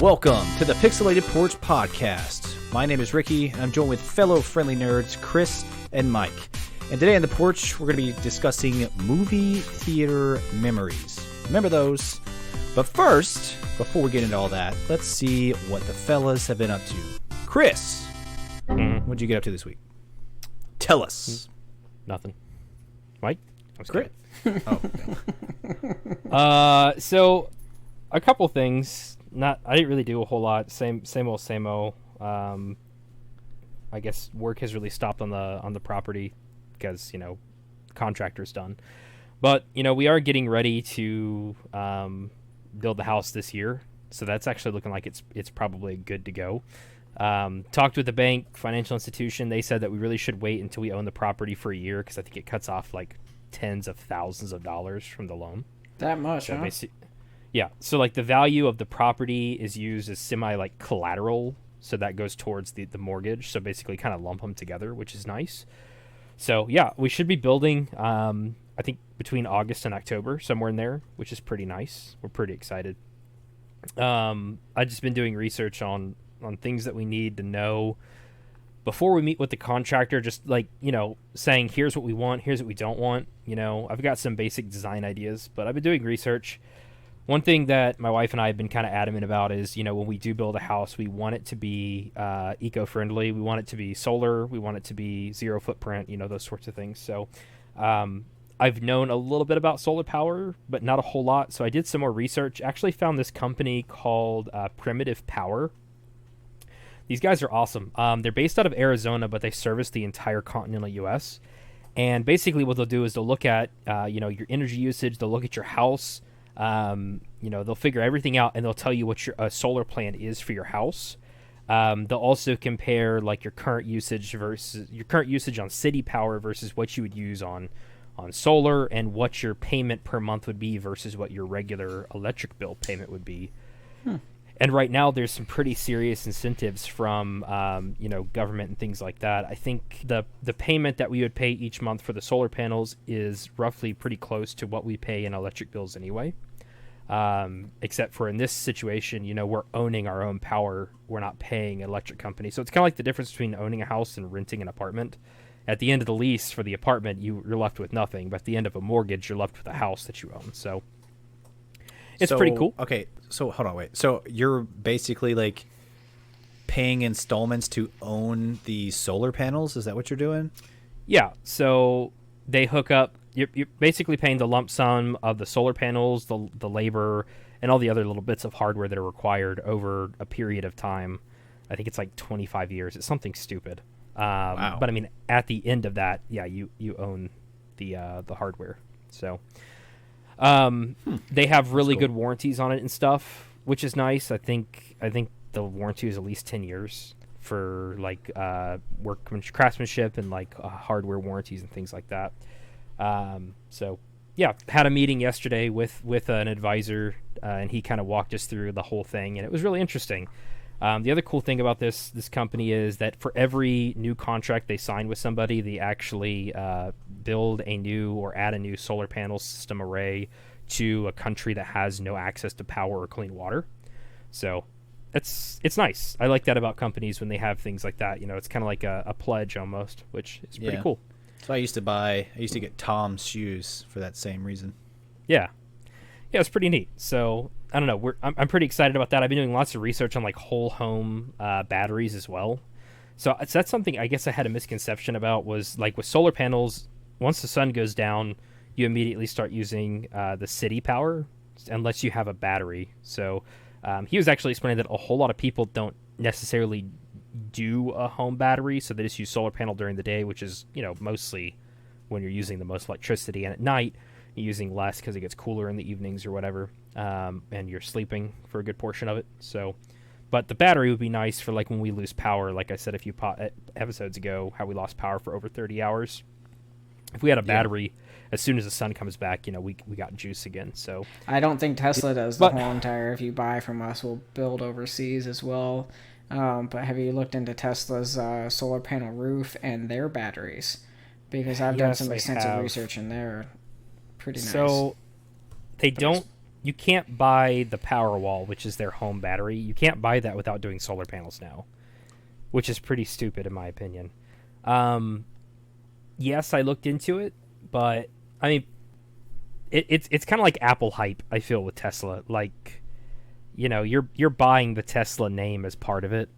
Welcome to the Pixelated Porch Podcast. My name is Ricky, and I'm joined with fellow friendly nerds Chris and Mike. And today on the porch, we're going to be discussing movie theater memories. Remember those? But first, before we get into all that, let's see what the fellas have been up to. Chris, what'd you get up to this week? Tell us. Nothing. Mike? Great. Oh, okay. So a couple things. I didn't really do a whole lot. Same old. I guess work has really stopped on the property because contractor's done. But we are getting ready to build the house this year, so that's actually looking like it's probably good to go. Talked with the bank, financial institution. They said that we really should wait until we own the property for a year because I think it cuts off like tens of thousands of dollars from the loan. That much, So huh? Yeah, so like the value of the property is used as semi like collateral, so that goes towards the mortgage. So basically kind of lump them together, which is nice. So yeah, we should be building I think between August and October, somewhere in there, which is pretty nice. We're pretty excited. I've just been doing research on things that we need to know before we meet with the contractor, just like, saying here's what we want, here's what we don't want. I've got some basic design ideas, but I've been doing research. One thing that my wife and I have been kind of adamant about is, when we do build a house, we want it to be eco-friendly. We want it to be solar. We want it to be zero footprint, those sorts of things. So I've known a little bit about solar power, but not a whole lot. So I did some more research. Actually found this company called Primitive Power. These guys are awesome. They're based out of Arizona, but they service the entire continental U.S. And basically what they'll do is they'll look at, your energy usage. They'll look at your house. They'll figure everything out, and they'll tell you what your solar plan is for your house. They'll also compare like your current usage on city power versus what you would use on solar, and what your payment per month would be versus what your regular electric bill payment would be. And right now there's some pretty serious incentives from government and things like that. I think the payment that we would pay each month for the solar panels is roughly pretty close to what we pay in electric bills anyway. Except for in this situation, we're owning our own power. We're not paying an electric company. So it's kind of like the difference between owning a house and renting an apartment. At the end of the lease for the apartment, you're left with nothing. But at the end of a mortgage, you're left with a house that you own. So it's pretty cool. Okay, so hold on, wait. So you're basically like paying installments to own the solar panels? Is that what you're doing? Yeah, so they hook up. You're basically paying the lump sum of the solar panels, the labor, and all the other little bits of hardware that are required over a period of time. I think it's like 25 years. It's something stupid. Wow. But I mean, at the end of that, yeah, you own the hardware. So they have really good warranties on it and stuff, which is nice. I think the warranty is at least 10 years for like craftsmanship and like hardware warranties and things like that. So yeah, had a meeting yesterday with an advisor, and he kind of walked us through the whole thing, and it was really interesting. The other cool thing about this company is that for every new contract they sign with somebody, they actually build a new or add a new solar panel system array to a country that has no access to power or clean water. So it's nice. I like that about companies when they have things like that. It's kind of like a pledge almost, which is pretty cool. So I used to get Tom's shoes for that same reason. Yeah, it's pretty neat. So I don't know. I'm pretty excited about that. I've been doing lots of research on like whole home batteries as well. So that's something I guess I had a misconception about, was like with solar panels, once the sun goes down, you immediately start using the city power unless you have a battery. So he was actually explaining that a whole lot of people don't necessarily do a home battery, so they just use solar panel during the day, which is mostly when you're using the most electricity, and at night you're using less because it gets cooler in the evenings or whatever, and you're sleeping for a good portion of it. So but the battery would be nice for like when we lose power, like I said a few episodes ago, how we lost power for over 30 hours. If we had a battery, as soon as the sun comes back, we got juice again. So I don't think Tesla does the whole entire. If you buy from us, we'll build overseas as well. But have you looked into Tesla's solar panel roof and their batteries? Because I've done some extensive research, and they're pretty nice. So they don't you can't buy the Powerwall, which is their home battery. You can't buy that without doing solar panels now, which is pretty stupid in my opinion. Yes, I looked into it, but I mean, it's kind of like Apple hype. I feel with Tesla, like, you know, you're buying the Tesla name as part of it.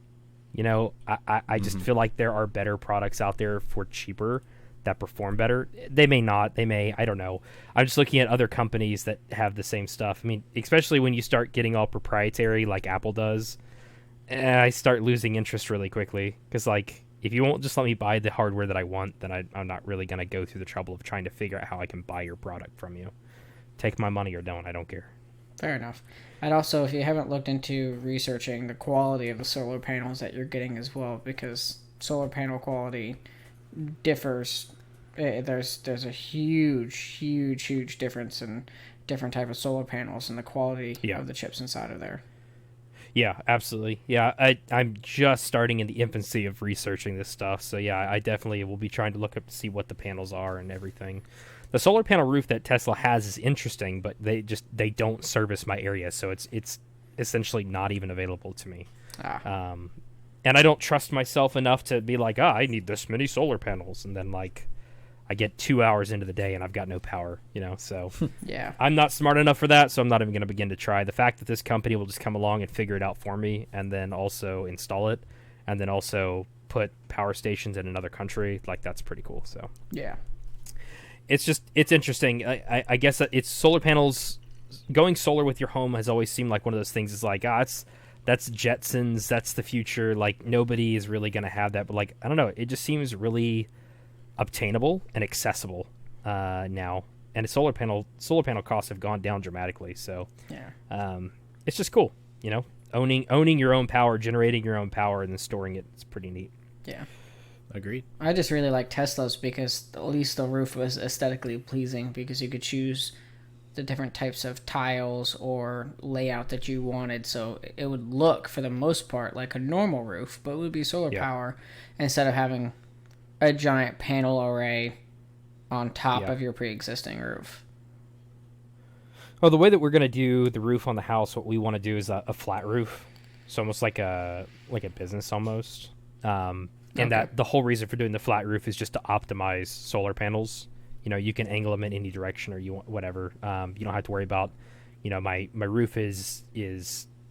You know, I just feel like there are better products out there for cheaper that perform better. They may not. They may. I don't know. I'm just looking at other companies that have the same stuff. I mean, especially when you start getting all proprietary like Apple does, I start losing interest really quickly. Because, like, if you won't just let me buy the hardware that I want, then I'm not really going to go through the trouble of trying to figure out how I can buy your product from you. Take my money or don't. I don't care. Fair enough. And also, if you haven't looked into researching the quality of the solar panels that you're getting as well, because solar panel quality differs. There's a huge difference in different type of solar panels and the quality of the chips inside of there. Yeah, absolutely. Yeah, I'm just starting in the infancy of researching this stuff, so yeah, I definitely will be trying to look up to see what the panels are and everything. The solar panel roof that Tesla has is interesting, but they don't service my area, so it's essentially not even available to me. And I don't trust myself enough to be like, I need this many solar panels, and then like I get 2 hours into the day and I've got no power, you know, so yeah, I'm not smart enough for that, so I'm not even going to begin to try. The fact that this company will just come along and figure it out for me and then also install it and then also put power stations in another country, like, that's pretty cool. So yeah, it's interesting. I guess it's solar panels. Going solar with your home has always seemed like one of those things. Is like, that's Jetsons, that's the future. Like, nobody is really going to have that, but like, I don't know, it just seems really obtainable and accessible now, and solar panel costs have gone down dramatically, so yeah, it's just cool, you know, owning your own power, generating your own power, and then storing it. It's pretty neat. Yeah, agreed. I just really like Teslas because at least the roof was aesthetically pleasing, because you could choose the different types of tiles or layout that you wanted, so it would look for the most part like a normal roof, but it would be solar power instead of having a giant panel array on top of your pre-existing roof. Well, the way that we're going to do the roof on the house, what we want to do is a flat roof, so almost like a business almost. And that the whole reason for doing the flat roof is just to optimize solar panels. You know, you can angle them in any direction, or you want whatever. You don't have to worry about, you know, my roof is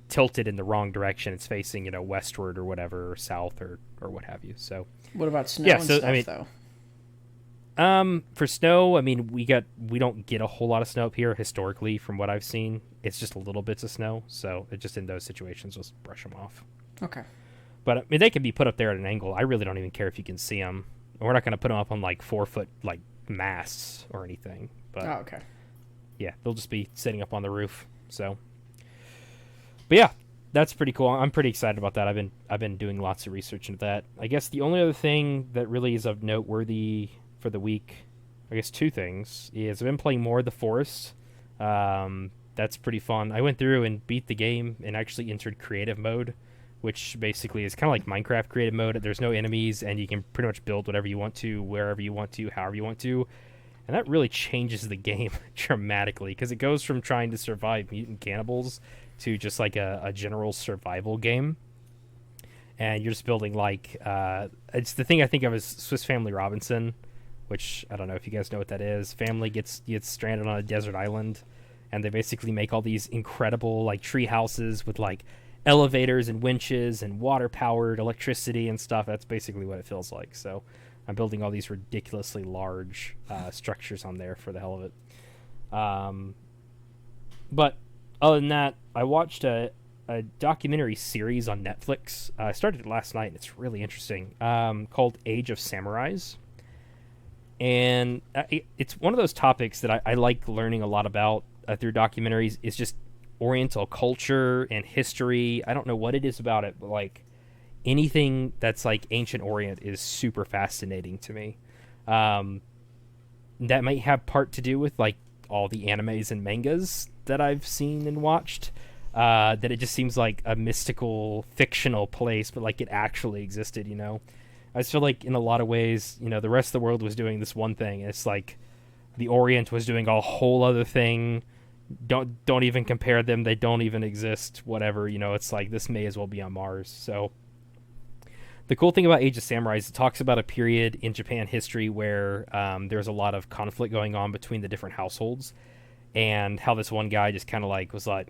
tilted in the wrong direction. It's facing, you know, westward or whatever, or south or what have you. So what about snow and stuff, though? For snow, I mean, we don't get a whole lot of snow up here historically. From what I've seen, it's just little bits of snow. So it just, in those situations, just brush them off. Okay. But I mean, they can be put up there at an angle. I really don't even care if you can see them. We're not going to put them up on like 4-foot like masts or anything. But okay. Yeah, they'll just be sitting up on the roof. So, but yeah, that's pretty cool. I'm pretty excited about that. I've been doing lots of research into that. I guess the only other thing that really is of noteworthy for the week, I guess two things, is I've been playing more of The Forest. That's pretty fun. I went through and beat the game and actually entered creative mode, which basically is kind of like Minecraft creative mode. There's no enemies, and you can pretty much build whatever you want to, wherever you want to, however you want to. And that really changes the game dramatically, because it goes from trying to survive mutant cannibals to just like a general survival game. And you're just building like... it's the thing I think of as Swiss Family Robinson, which I don't know if you guys know what that is. Family gets stranded on a desert island, and they basically make all these incredible like tree houses with like elevators and winches and water-powered electricity and stuff. That's basically what it feels like. So I'm building all these ridiculously large structures on there for the hell of it. But other than that, I watched a documentary series on Netflix. I started it last night, and it's really interesting, called Age of Samurais. And it's one of those topics that I like learning a lot about through documentaries. Is just Oriental culture and history. I don't know what it is about it, but like anything that's like ancient Orient is super fascinating to me. That might have part to do with like all the animes and mangas that I've seen and watched. That it just seems like a mystical, fictional place, but like it actually existed, you know? I just feel like in a lot of ways, you know, the rest of the world was doing this one thing. And it's like the Orient was doing a whole other thing, don't even compare them. They don't even exist. Whatever, it's like this may as well be on Mars. So the cool thing about Age of Samurai is it talks about a period in Japan history where there's a lot of conflict going on between the different households, and how this one guy just kind of like was like,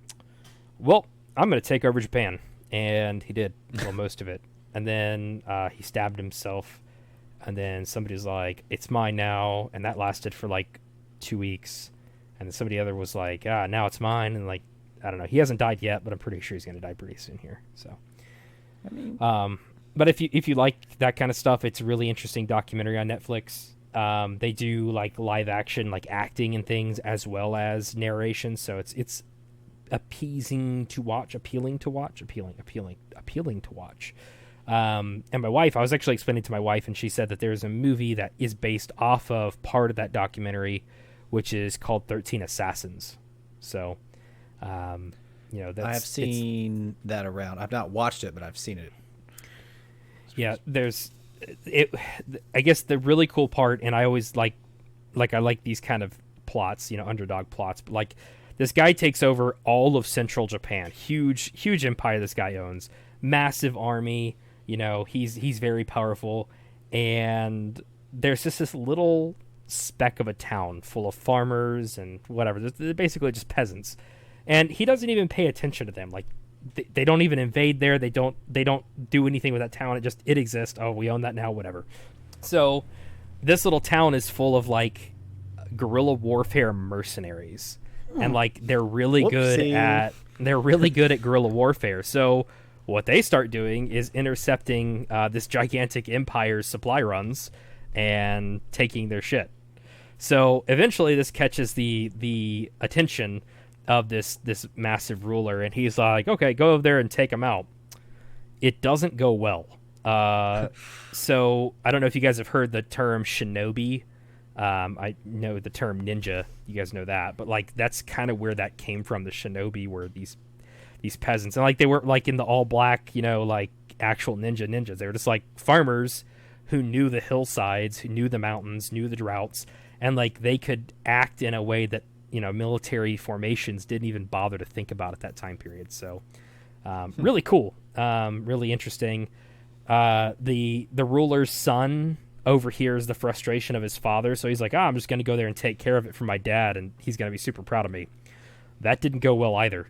well, I'm going to take over Japan. And he did, well, most of it. And then he stabbed himself. And then somebody's like, it's mine now. And that lasted for like 2 weeks. And then somebody other was like, now it's mine. And like, I don't know. He hasn't died yet, but I'm pretty sure he's going to die pretty soon here. So, I mean, but if you like that kind of stuff, it's a really interesting documentary on Netflix. They do like live action, like acting and things, as well as narration. So it's appealing to watch. And my wife, I was actually explaining to my wife, and she said that there's a movie that is based off of part of that documentary, which is called 13 Assassins. So, that's, I have seen that around. I've not watched it, but I've seen it. Yeah, there's it. I guess the really cool part, and I always I like these kind of plots, underdog plots, but like this guy takes over all of central Japan, huge empire this guy owns, massive army, he's very powerful, and there's just this little speck of a town full of farmers and whatever. They're basically just peasants, and he doesn't even pay attention to them. Like they don't even invade there. They don't do anything with that town. It exists. Oh, we own that now, whatever. So this little town is full of like guerrilla warfare mercenaries. And like they're really good at guerrilla warfare. So what they start doing is intercepting this gigantic empire's supply runs and taking their shit. So eventually this catches the attention of this massive ruler, and he's like, okay, go over there and take him out. It doesn't go well. So I don't know if you guys have heard the term shinobi. I know the term ninja. You guys know that, but like that's kind of where that came from. The shinobi were these peasants, and like they weren't like in the all black, like actual ninjas. They were just like farmers who knew the hillsides, who knew the mountains, knew the droughts, and like they could act in a way that military formations didn't even bother to think about at that time period. So really cool, really interesting. The ruler's son overhears the frustration of his father, so he's like, I'm just going to go there and take care of it for my dad, and he's going to be super proud of me. That didn't go well either.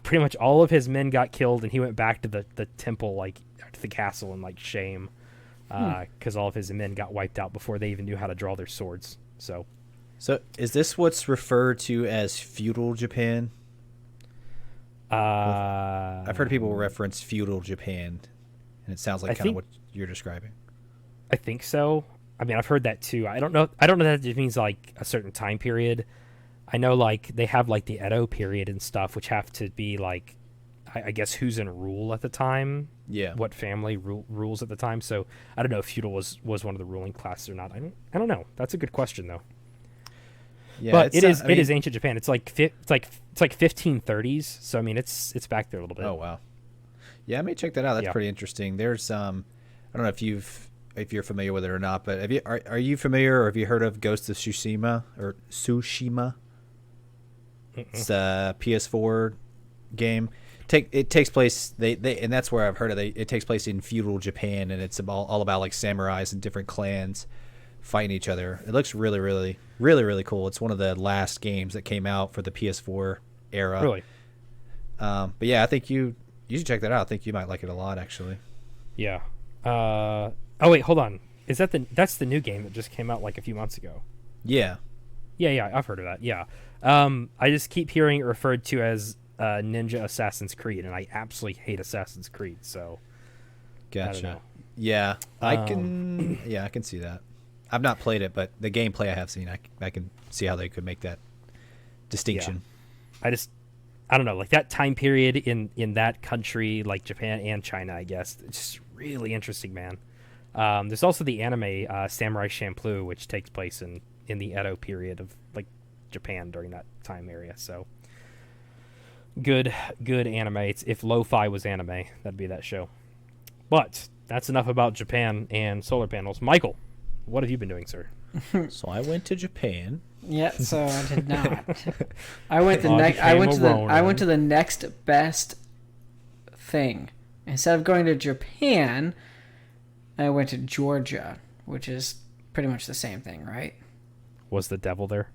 Pretty much all of his men got killed, and he went back to the temple, like to the castle, in like shame, because all of his men got wiped out before they even knew how to draw their swords. So is this what's referred to as feudal Japan? I've heard people reference feudal Japan, and it sounds like kind of what you're describing. I think so. I mean, I've heard that too. I don't know that it means like a certain time period. I know like they have like the Edo period and stuff, which have to be like, I guess who's in rule at the time. Yeah. What family rules at the time. So I don't know if feudal was one of the ruling classes or not. I don't know. That's a good question though. Yeah, but it is ancient Japan. It's like 1530s. So I mean, it's back there a little bit. Oh wow. Yeah, I may check that out. That's pretty interesting. There's I don't know if you're familiar with it or not, but are you familiar, or have you heard of Ghost of Tsushima or Tsushima? Mm-mm. It's a PS4 game. It takes place and that's where I've heard of it. It takes place in feudal Japan, and it's all about like samurais and different clans fighting each other. It looks really, really, really, really cool. It's one of the last games that came out for the PS4 era. Really? But yeah, I think you should check that out. I think you might like it a lot, actually. Yeah. Oh wait, hold on. Is that's the new game that just came out like a few months ago? Yeah. Yeah, I've heard of that. Yeah. I just keep hearing it referred to as Ninja Assassin's Creed, and I absolutely hate Assassin's Creed. So. Gotcha. Yeah, I can see that. I've not played it, but the gameplay I have seen, I can see how they could make that distinction. Yeah. I don't know, like that time period in that country, like Japan and China, I guess, it's just really interesting, man. There's also the anime Samurai Champloo, which takes place in the Edo period of like Japan during that time area. So good anime. If lo-fi was anime, that'd be that show. But that's enough about Japan and solar panels. Michael, what have you been doing, sir? So I went to Japan. Yeah, so I did not. I went the I next. I went to the. became a I went to Ronin. the next best thing. Instead of going to Japan, I went to Georgia, which is pretty much the same thing, right? Was the devil there?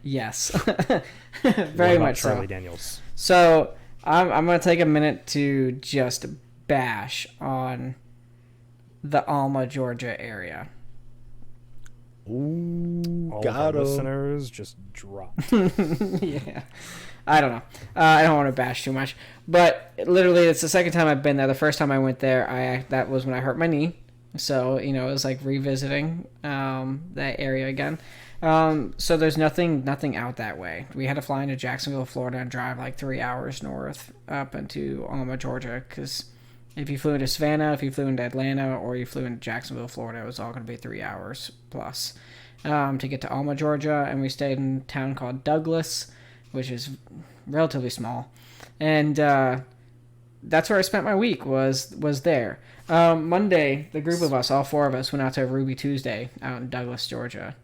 Yes, What very about much Charlie so. Daniels. So I'm gonna take a minute to just bash on the Alma, Georgia area. Ooh, All of got our him. listeners just dropped. Yeah. I don't know. I don't want to bash too much, but literally, it's the second time I've been there. The first time I went there, that was when I hurt my knee, so it was like revisiting that area again. So there's nothing out that way. We had to fly into Jacksonville, Florida, and drive like 3 hours north up into Alma, Georgia, because if you flew into Savannah, if you flew into Atlanta, or you flew into Jacksonville, Florida, it was all going to be 3 hours plus to get to Alma, Georgia, and we stayed in a town called Douglas, which is relatively small, and that's where I spent my week. Was there. Monday, the group of us, all four of us, went out to Ruby Tuesday out in Douglas, Georgia.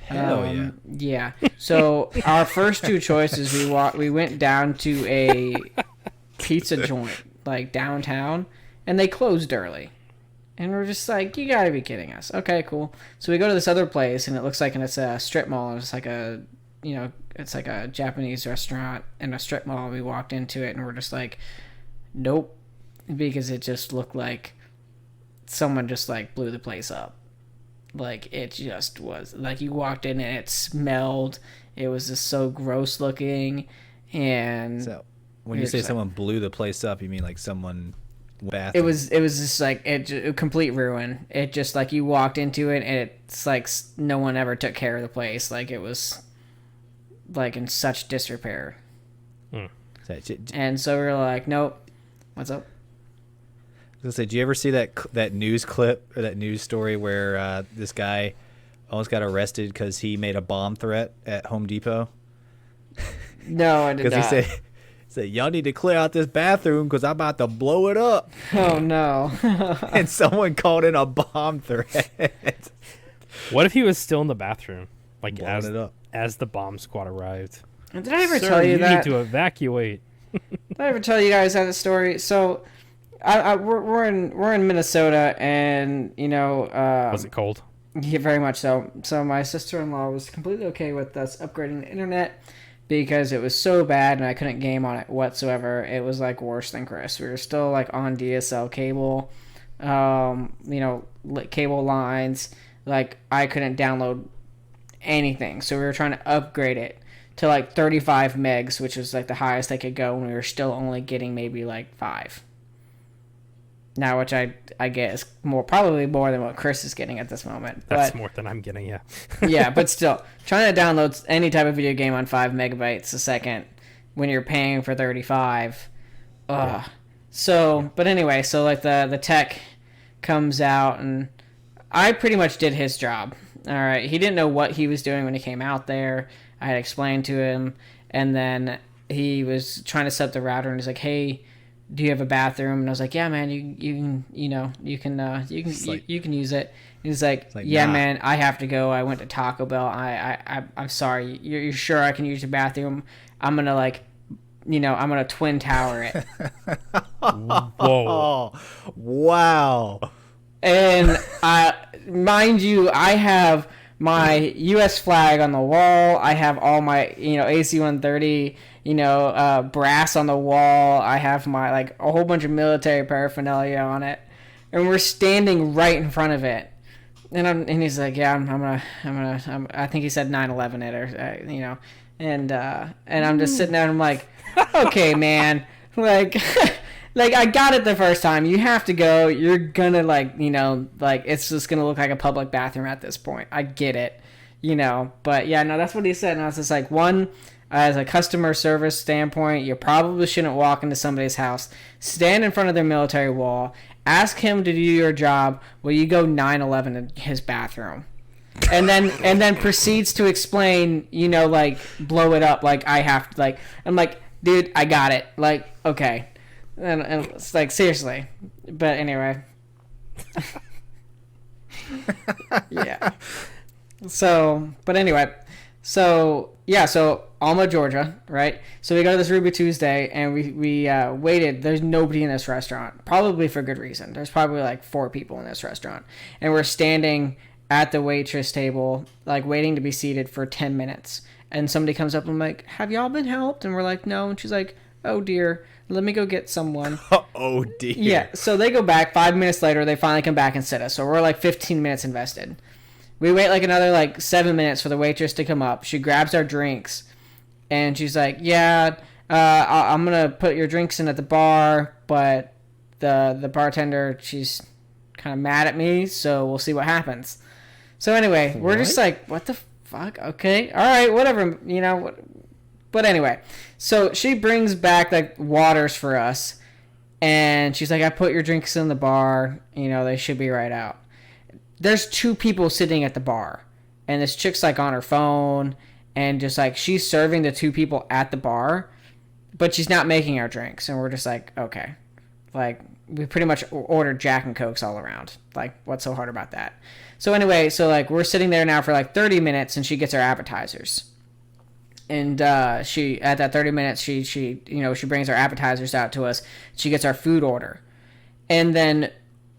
Hell yeah. Yeah. So our first two choices, we went down to a pizza joint like downtown, and they closed early. And we're just like, you gotta be kidding us. Okay, cool. So we go to this other place, and it looks like it's a strip mall, and it's like it's like a Japanese restaurant in a strip mall. We walked into it, and we're just like, nope, because it just looked like someone just like blew the place up. Like, it just was like, you walked in and it smelled. It was just so gross looking, and So when you You're say just like- someone blew the place up, you mean like someone bath? it was just like a complete ruin. It just like, you walked into it and it's like no one ever took care of the place. Like, it was like in such disrepair. And so we were like, nope. What's up? I was gonna say, did you ever see that news clip or that news story where this guy almost got arrested because he made a bomb threat at Home Depot? No, I did Because not. he said, y'all need to clear out this bathroom because I'm about to blow it up. Oh no. And someone called in a bomb threat. What if he was still in the bathroom, like Blowing it up. as the bomb squad arrived? Did I ever Sir, tell you that? need to evacuate. Did I ever tell you guys that story? So, we're in Minnesota, and Was it cold? yeah, very much so. So my sister-in-law was completely okay with us upgrading the internet because it was so bad and I couldn't game on it whatsoever. It was like worse than Chris. We were still like on DSL cable, cable lines. Like, I couldn't download anything, so we were trying to upgrade it to like 35 megs, which was like the highest I could go, and we were still only getting maybe like 5. Now, which I get is probably more than what Chris is getting at this moment. That's But more than I'm getting, yeah. yeah, but still, trying to download any type of video game on 5 megabytes a second when you're paying for 35. Ugh. So, but anyway, so like the tech comes out, and I pretty much did his job. All right, he didn't know what he was doing when he came out there. I had explained to him, and then he was trying to set up the router, and he's like, "Hey, do you have a bathroom?" And I was like, "Yeah, man, you can use it." And he's like, "Yeah, nah. man, I have to go. I went to Taco Bell. I'm sorry. You're sure I can use your bathroom? I'm gonna I'm gonna twin tower it." Whoa. Oh, wow. And mind you, I have my U.S. flag on the wall. I have all my AC-130 brass on the wall. I have my a whole bunch of military paraphernalia on it, and we're standing right in front of it. And he's like, "Yeah, I think he said 9/11 it, or and I'm just sitting there, and I'm like, "Okay, man, like." Like, I got it the first time. You have to go. You're gonna, it's just gonna look like a public bathroom at this point. I get it, But, yeah, no, that's what he said. And I was just like, one, as a customer service standpoint, you probably shouldn't walk into somebody's house, stand in front of their military wall, ask him to do your job, while you go 9/11 in his bathroom. And then proceeds to explain, blow it up, I have to, I'm like, dude, I got it. Okay. And it's like, seriously. But anyway. Yeah. So, but anyway, so Alma, Georgia, right? So we go to this Ruby Tuesday, and we waited. There's nobody in this restaurant, probably for good reason. There's probably like 4 people in this restaurant, and we're standing at the waitress table, like waiting to be seated for 10 minutes. And somebody comes up and I'm like, "Have y'all been helped?" And we're like, "No." And she's like, "Oh dear, let me go get someone." Oh dear. Yeah. So they go back. 5 minutes later, they finally come back and sit us. So we're like 15 minutes invested. We wait like another like 7 minutes for the waitress to come up. She grabs our drinks, and she's like, "Yeah, I'm gonna put your drinks in at the bar, but the bartender, she's kind of mad at me, so we'll see what happens." So anyway, we're just like, "What the fuck?" Okay, all right, whatever, you know. But anyway, so she brings back like waters for us, and she's like, "I put your drinks in the bar. You know, they should be right out." There's 2 people sitting at the bar, and this chick's like on her phone, and just like she's serving the 2 people at the bar, but she's not making our drinks. And we're just like, okay, like we pretty much ordered Jack and Cokes all around. Like, what's so hard about that? So anyway, so like we're sitting there now for like 30 minutes, and she gets our appetizers. And she at that 30 minutes, she you know, she brings our appetizers out to us. She gets our food order, and then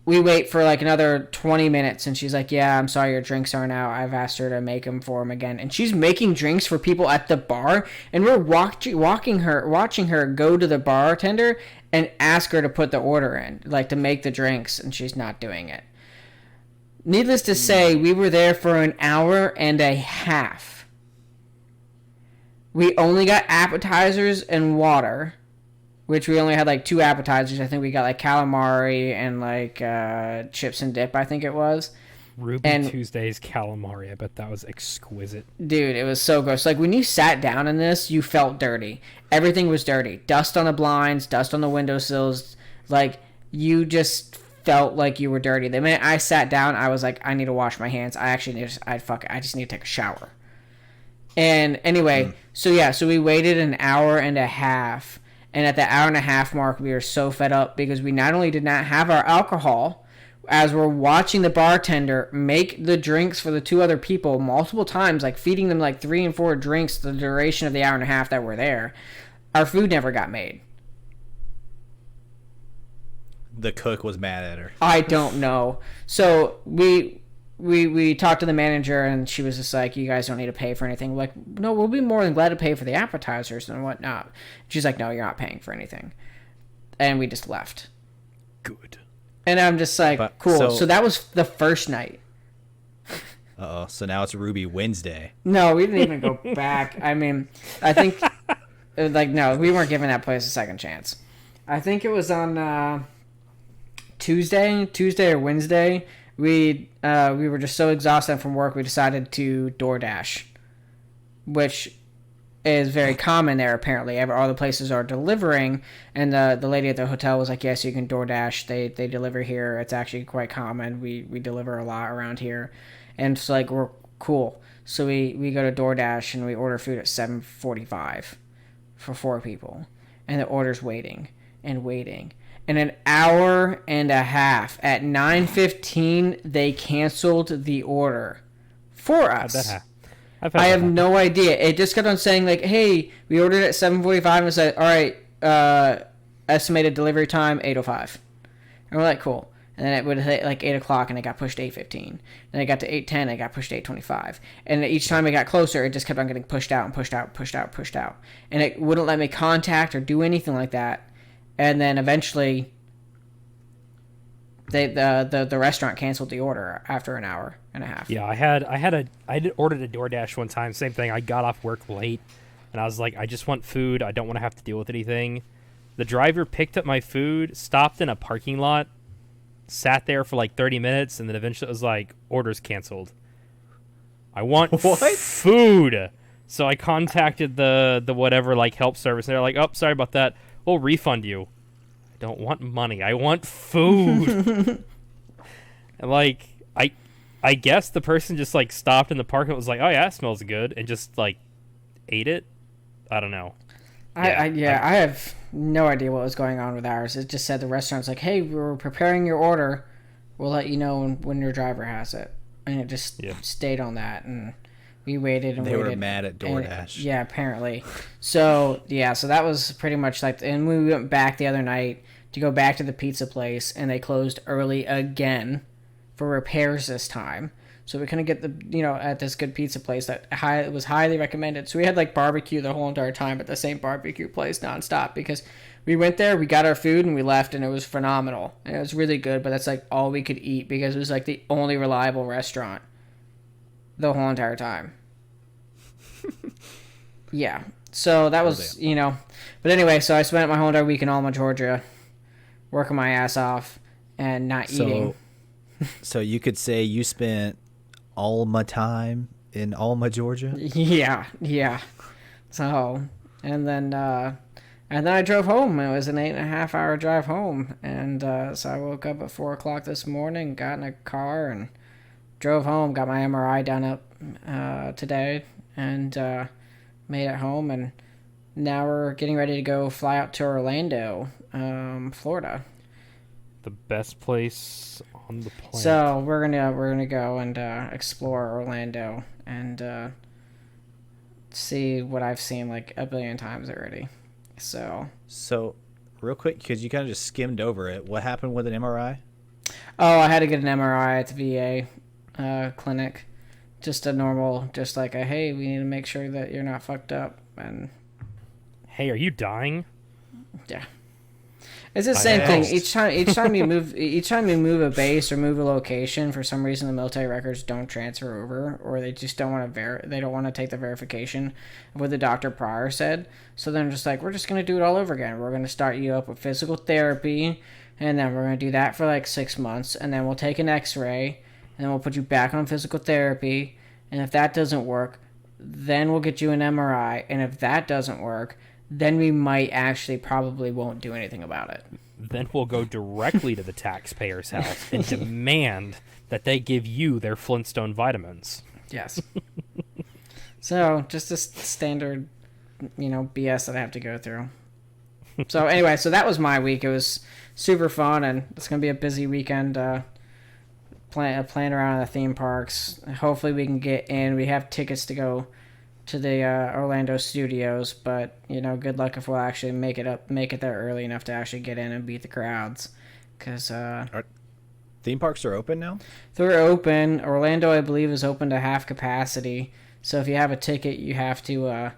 we wait for like another 20 minutes, and she's like, "Yeah, I'm sorry, your drinks aren't out. I've asked her to make them for him again." And she's making drinks for people at the bar, and we're watching her go to the bartender and ask her to put the order in, like to make the drinks, and she's not doing it. Needless to say, we were there for an hour and a half. We only got appetizers and water, which we only had like 2 appetizers. I think we got like calamari and like chips and dip, I think it was. Ruby Tuesday's calamari. I bet that was exquisite. Dude, it was so gross. Like when you sat down in this, you felt dirty. Everything was dirty. Dust on the blinds, dust on the windowsills. Like you just felt like you were dirty. The minute I sat down, I was like, I need to wash my hands. I just need to take a shower. And anyway, so we waited an hour and a half. And at the hour and a half mark, we were so fed up because we not only did not have our alcohol, as we're watching the bartender make the drinks for the 2 other people multiple times, like feeding them like 3 and 4 drinks the duration of the hour and a half that we're there, our food never got made. The cook was mad at her. I don't know. So we talked to the manager, and she was just like, "You guys don't need to pay for anything." We're like, "No, we'll be more than glad to pay for the appetizers and whatnot." She's like, "No, you're not paying for anything." And we just left. Good. And I'm just like, cool. So that was the first night. Uh-oh. So now it's Ruby Wednesday. No, we didn't even go back. I mean, I think, like, no, we weren't giving that place a second chance. I think it was on Tuesday or Wednesday. We were just so exhausted from work, we decided to DoorDash, which is very common there apparently. All the places are delivering, and the lady at the hotel was like, "Yes, you can DoorDash. They deliver here. It's actually quite common. We deliver a lot around here." And it's like, we're cool. So we go to DoorDash and we order food at 7:45 for 4 people, and the order's waiting and waiting. In an hour and a half, at 9:15, they canceled the order for us. I have no idea. It just kept on saying, like, "Hey, we ordered at 7:45," and it said, "All right, estimated delivery time 8:05." And we're like, cool. And then it would hit like 8 o'clock, and it got pushed to 8:15. Then it got to 8:10, and it got pushed to 8:25. And each time it got closer, it just kept on getting pushed out and pushed out, pushed out, pushed out. And it wouldn't let me contact or do anything like that. And then eventually, the restaurant canceled the order after an hour and a half. Yeah, I ordered a DoorDash one time. Same thing. I got off work late, and I was like, I just want food. I don't want to have to deal with anything. The driver picked up my food, stopped in a parking lot, sat there for like 30 minutes, and then eventually it was like, orders canceled. I want food. So I contacted the whatever like help service, and they're like, "Oh, sorry about that. We'll refund you." I don't want money. I want food. And like I guess the person just like stopped in the parking lot, was like, "Oh yeah, it smells good," and just like ate it. I don't know. I have no idea what was going on with ours. It just said the restaurant's like, "Hey, we're preparing your order." we'll let you know when your driver has it. And it just stayed on that, and we waited and they waited. Were mad at DoorDash. Yeah, apparently. So that was pretty much like, and we went back the other night to go back to the pizza place, and they closed early again for repairs this time. So we couldn't get at this good pizza place that it was highly recommended. So we had like barbecue the whole entire time at the same barbecue place nonstop, because we went there, we got our food, and we left, and it was phenomenal. And it was really good, but that's like all we could eat because it was like the only reliable restaurant the whole entire time. Yeah. So that was, but anyway, so I spent my whole entire week in Alma, Georgia, working my ass off and not eating. So you could say you spent Alma time in Alma, Georgia? Yeah. So, and then I drove home. It was an 8.5 hour drive home. And so I woke up at 4 o'clock this morning, got in a car, and drove home. Got my MRI done up today, and made it home. And now we're getting ready to go fly out to Orlando, Florida. The best place on the planet. So we're gonna go and explore Orlando and see what I've seen like a billion times already. So real quick, because you kind of just skimmed over it, what happened with an MRI? Oh, I had to get an MRI at the VA clinic. Just a normal, just like a, hey, we need to make sure that you're not fucked up. And hey, are you dying? Yeah. It's the same thing. Each time you move a base or move a location, for some reason the military records don't transfer over, or they just don't want to they don't want to take the verification of what the doctor prior said. So they're just like, we're just gonna do it all over again. We're gonna start you up with physical therapy, and then we're gonna do that for like 6 months, and then we'll take an X-ray, and then we'll put you back on physical therapy, and if that doesn't work, then we'll get you an MRI, and if that doesn't work, then we might actually probably won't do anything about it. Then we'll go directly to the taxpayer's house and demand that they give you their Flintstone vitamins. Yes. So, just a standard, BS that I have to go through. So, anyway, so that was my week. It was super fun, and it's going to be a busy weekend playing around in the theme parks. Hopefully we can get in. We have tickets to go to the Orlando studios, but good luck if we'll actually make it there early enough to actually get in and beat the crowds, because theme parks are open now. They're open. Orlando, I believe, is open to half capacity, so if you have a ticket, you have to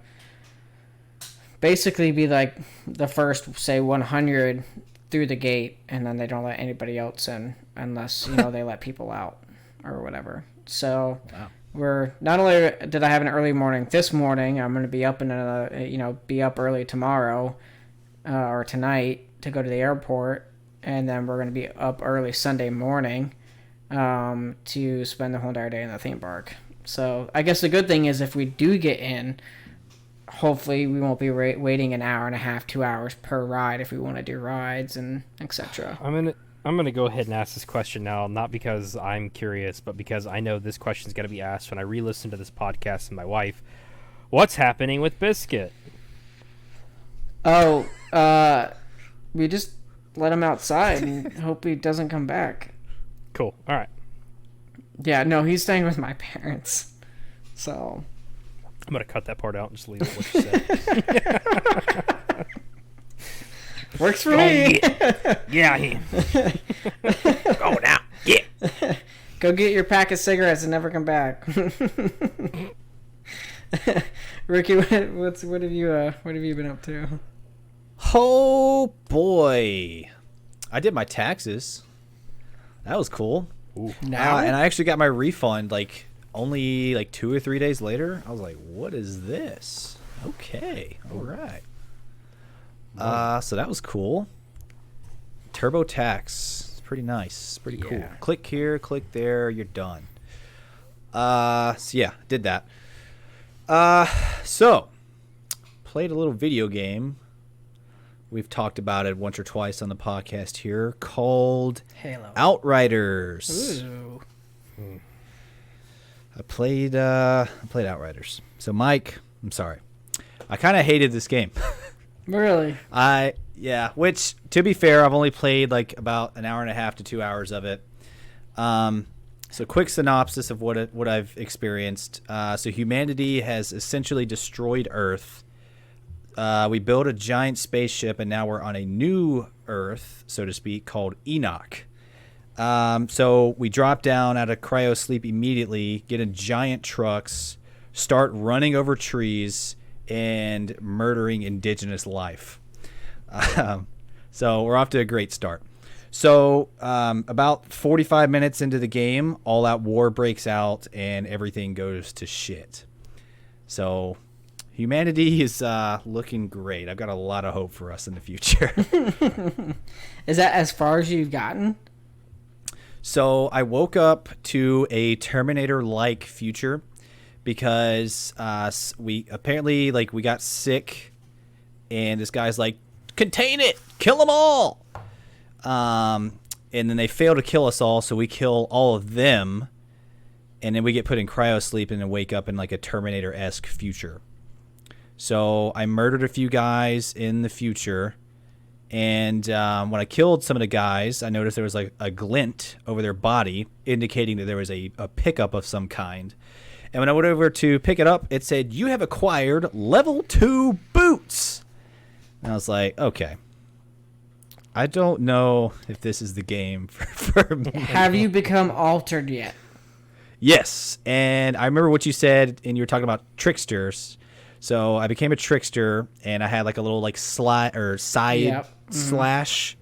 basically be like the first, say, 100 through the gate, and then they don't let anybody else in unless they let people out or whatever. So wow. We're not only did I have an early morning this morning, I'm going to be up be up early tomorrow or tonight to go to the airport, and then we're going to be up early Sunday morning to spend the whole entire day in the theme park. So I guess the good thing is if we do get in, hopefully we won't be waiting an hour and a half, 2 hours per ride if we want to do rides and etc. I'm gonna go ahead and ask this question now, not because I'm curious, but because I know this question's gonna be asked when I re-listen to this podcast with my wife. What's happening with Biscuit? Oh, we just let him outside and hope he doesn't come back. Cool. All right. Yeah, no, he's staying with my parents. So I'm gonna cut that part out and just leave it what you said. Works for me. Yeah. Go now. Yeah. Go get your pack of cigarettes and never come back. Ricky, what have you been up to? Oh boy, I did my taxes. That was cool. Now? And I actually got my refund only 2 or 3 days later. I was like, what is this? Okay, all right. So that was cool. TurboTax. It's pretty nice. It's pretty cool. Click here, click there, you're done. So yeah, did that. So played a little video game. We've talked about it once or twice on the podcast here, called Halo Outriders. Ooh. I played Outriders. So Mike, I'm sorry. I kind of hated this game. Really? Which, to be fair, I've only played about an hour and a half to 2 hours of it. So quick synopsis of what I've experienced. So humanity has essentially destroyed Earth. We built a giant spaceship, and now we're on a new Earth, so to speak, called Enoch. So we drop down out of cryo sleep immediately, get in giant trucks, start running over trees, and murdering indigenous life. So we're off to a great start. So about 45 minutes into the game, all-out war breaks out, and everything goes to shit. So humanity is looking great. I've got a lot of hope for us in the future. Is that as far as you've gotten? So I woke up to a Terminator-like future because we apparently we got sick, and this guy's like, contain it, kill them all. And then they fail to kill us all, so we kill all of them, and then we get put in cryo sleep and then wake up in like a Terminator-esque future. So I murdered a few guys in the future, and when I killed some of the guys, I noticed there was like a glint over their body, indicating that there was a pickup of some kind. And when I went over to pick it up, it said, you have acquired level 2 boots. And I was like, okay. I don't know if this is the game for me. Have you become altered yet? Yes. And I remember what you said, and you were talking about tricksters. So I became a trickster, and I had like a little side slash.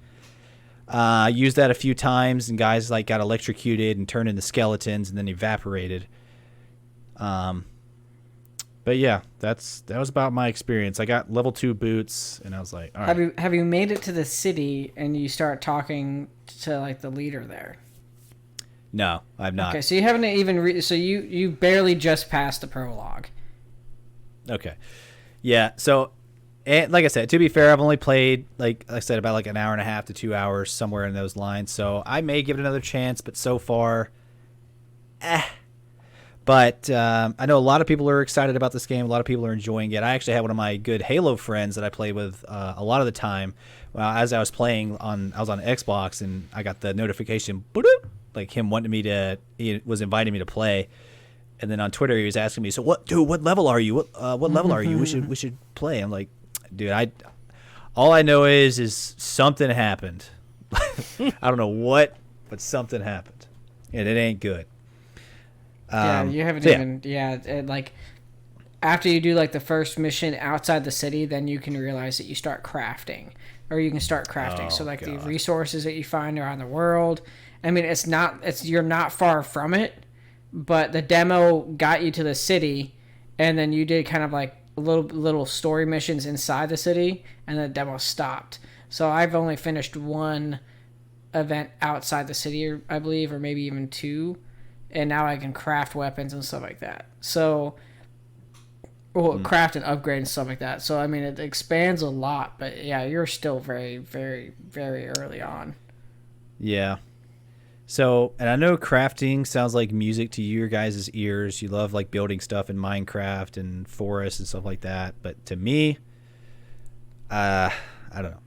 Used that a few times, and guys got electrocuted and turned into skeletons and then evaporated. But yeah, that was about my experience. I got level 2 boots, and I was like, all right. Have you made it to the city and you start talking to the leader there? No, I've not. Okay, so you haven't even so you barely just passed the prologue. Okay. Yeah, so and like I said, to be fair, I've only played like I said about an hour and a half to 2 hours, somewhere in those lines. So I may give it another chance, but so far But I know a lot of people are excited about this game. A lot of people are enjoying it. I actually had one of my good Halo friends that I play with a lot of the time. As I was playing I was on Xbox, and I got the notification, him wanting me to, he was inviting me to play. And then on Twitter, he was asking me, "So what level are you? What level are you? We should play." I'm like, dude, all I know is something happened. I don't know what, but something happened, and it ain't good. Yeah, you haven't even. Yeah, after you do the first mission outside the city, then you can realize that you start crafting, or you can start crafting. So God. the resources that you find around the world. I mean, you're not far from it, but the demo got you to the city, and then you did kind of little story missions inside the city, and the demo stopped. So I've only finished one event outside the city, I believe, or maybe even 2. And now I can craft weapons and stuff like that. So, craft and upgrade and stuff like that. So, I mean, it expands a lot. But, yeah, you're still very, very, very early on. Yeah. So, and I know crafting sounds like music to your guys' ears. You love, building stuff in Minecraft and forests and stuff like that. But to me, I don't know.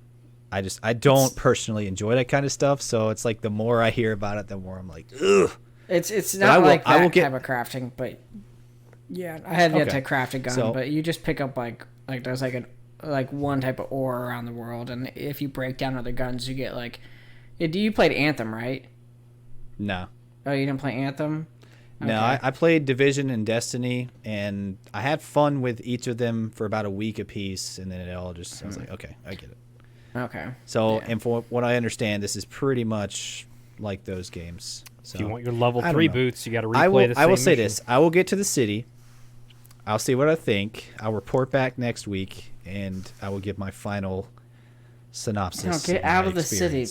I don't personally enjoy that kind of stuff. So, it's the more I hear about it, the more I'm like, ugh. It's not that type of crafting, but yeah, I have yet to craft a gun. But you just pick up there's one type of ore around the world, and if you break down other guns, you get you played Anthem, right? No. Oh, you didn't play Anthem? Okay. No, I played Division and Destiny, and I had fun with each of them for about a week apiece, and then it all just I was like, okay, I get it. Okay. So, and for what I understand, this is pretty much like those games. So, if you want your level 3 boots, you got to replay the same I will say mission. this. I will get to the city. I'll see what I think. I'll report back next week, and I will give my final synopsis. Get out of the city.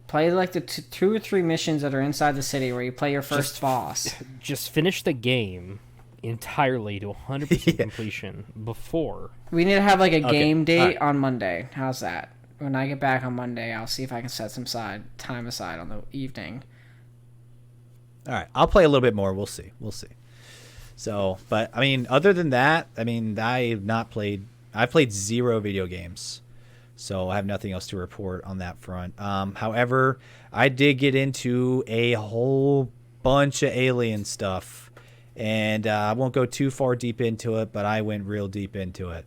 Play the 2 or 3 missions that are inside the city where you play your first boss. Just finish the game entirely to 100% completion before. We need to have a game date on Monday. How's that? When I get back on Monday, I'll see if I can set some time aside on the evening. All right, I'll play a little bit more. We'll see. So, but I mean, other than that, I mean, I've played 0 video games. So I have nothing else to report on that front. However, I did get into a whole bunch of alien stuff, and I won't go too far deep into it, but I went real deep into it.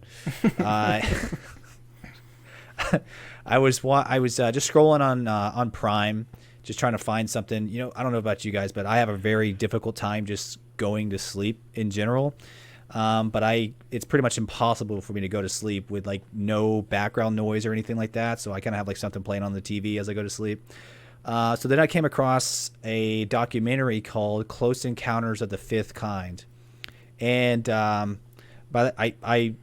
I was just scrolling on Prime, just trying to find something. You know, I don't know about you guys, but I have a very difficult time just going to sleep in general. But it's pretty much impossible for me to go to sleep with like no background noise or anything like that. So I kind of have like something playing on the TV as I go to sleep. So then I came across a documentary called Close Encounters of the Fifth Kind. And but I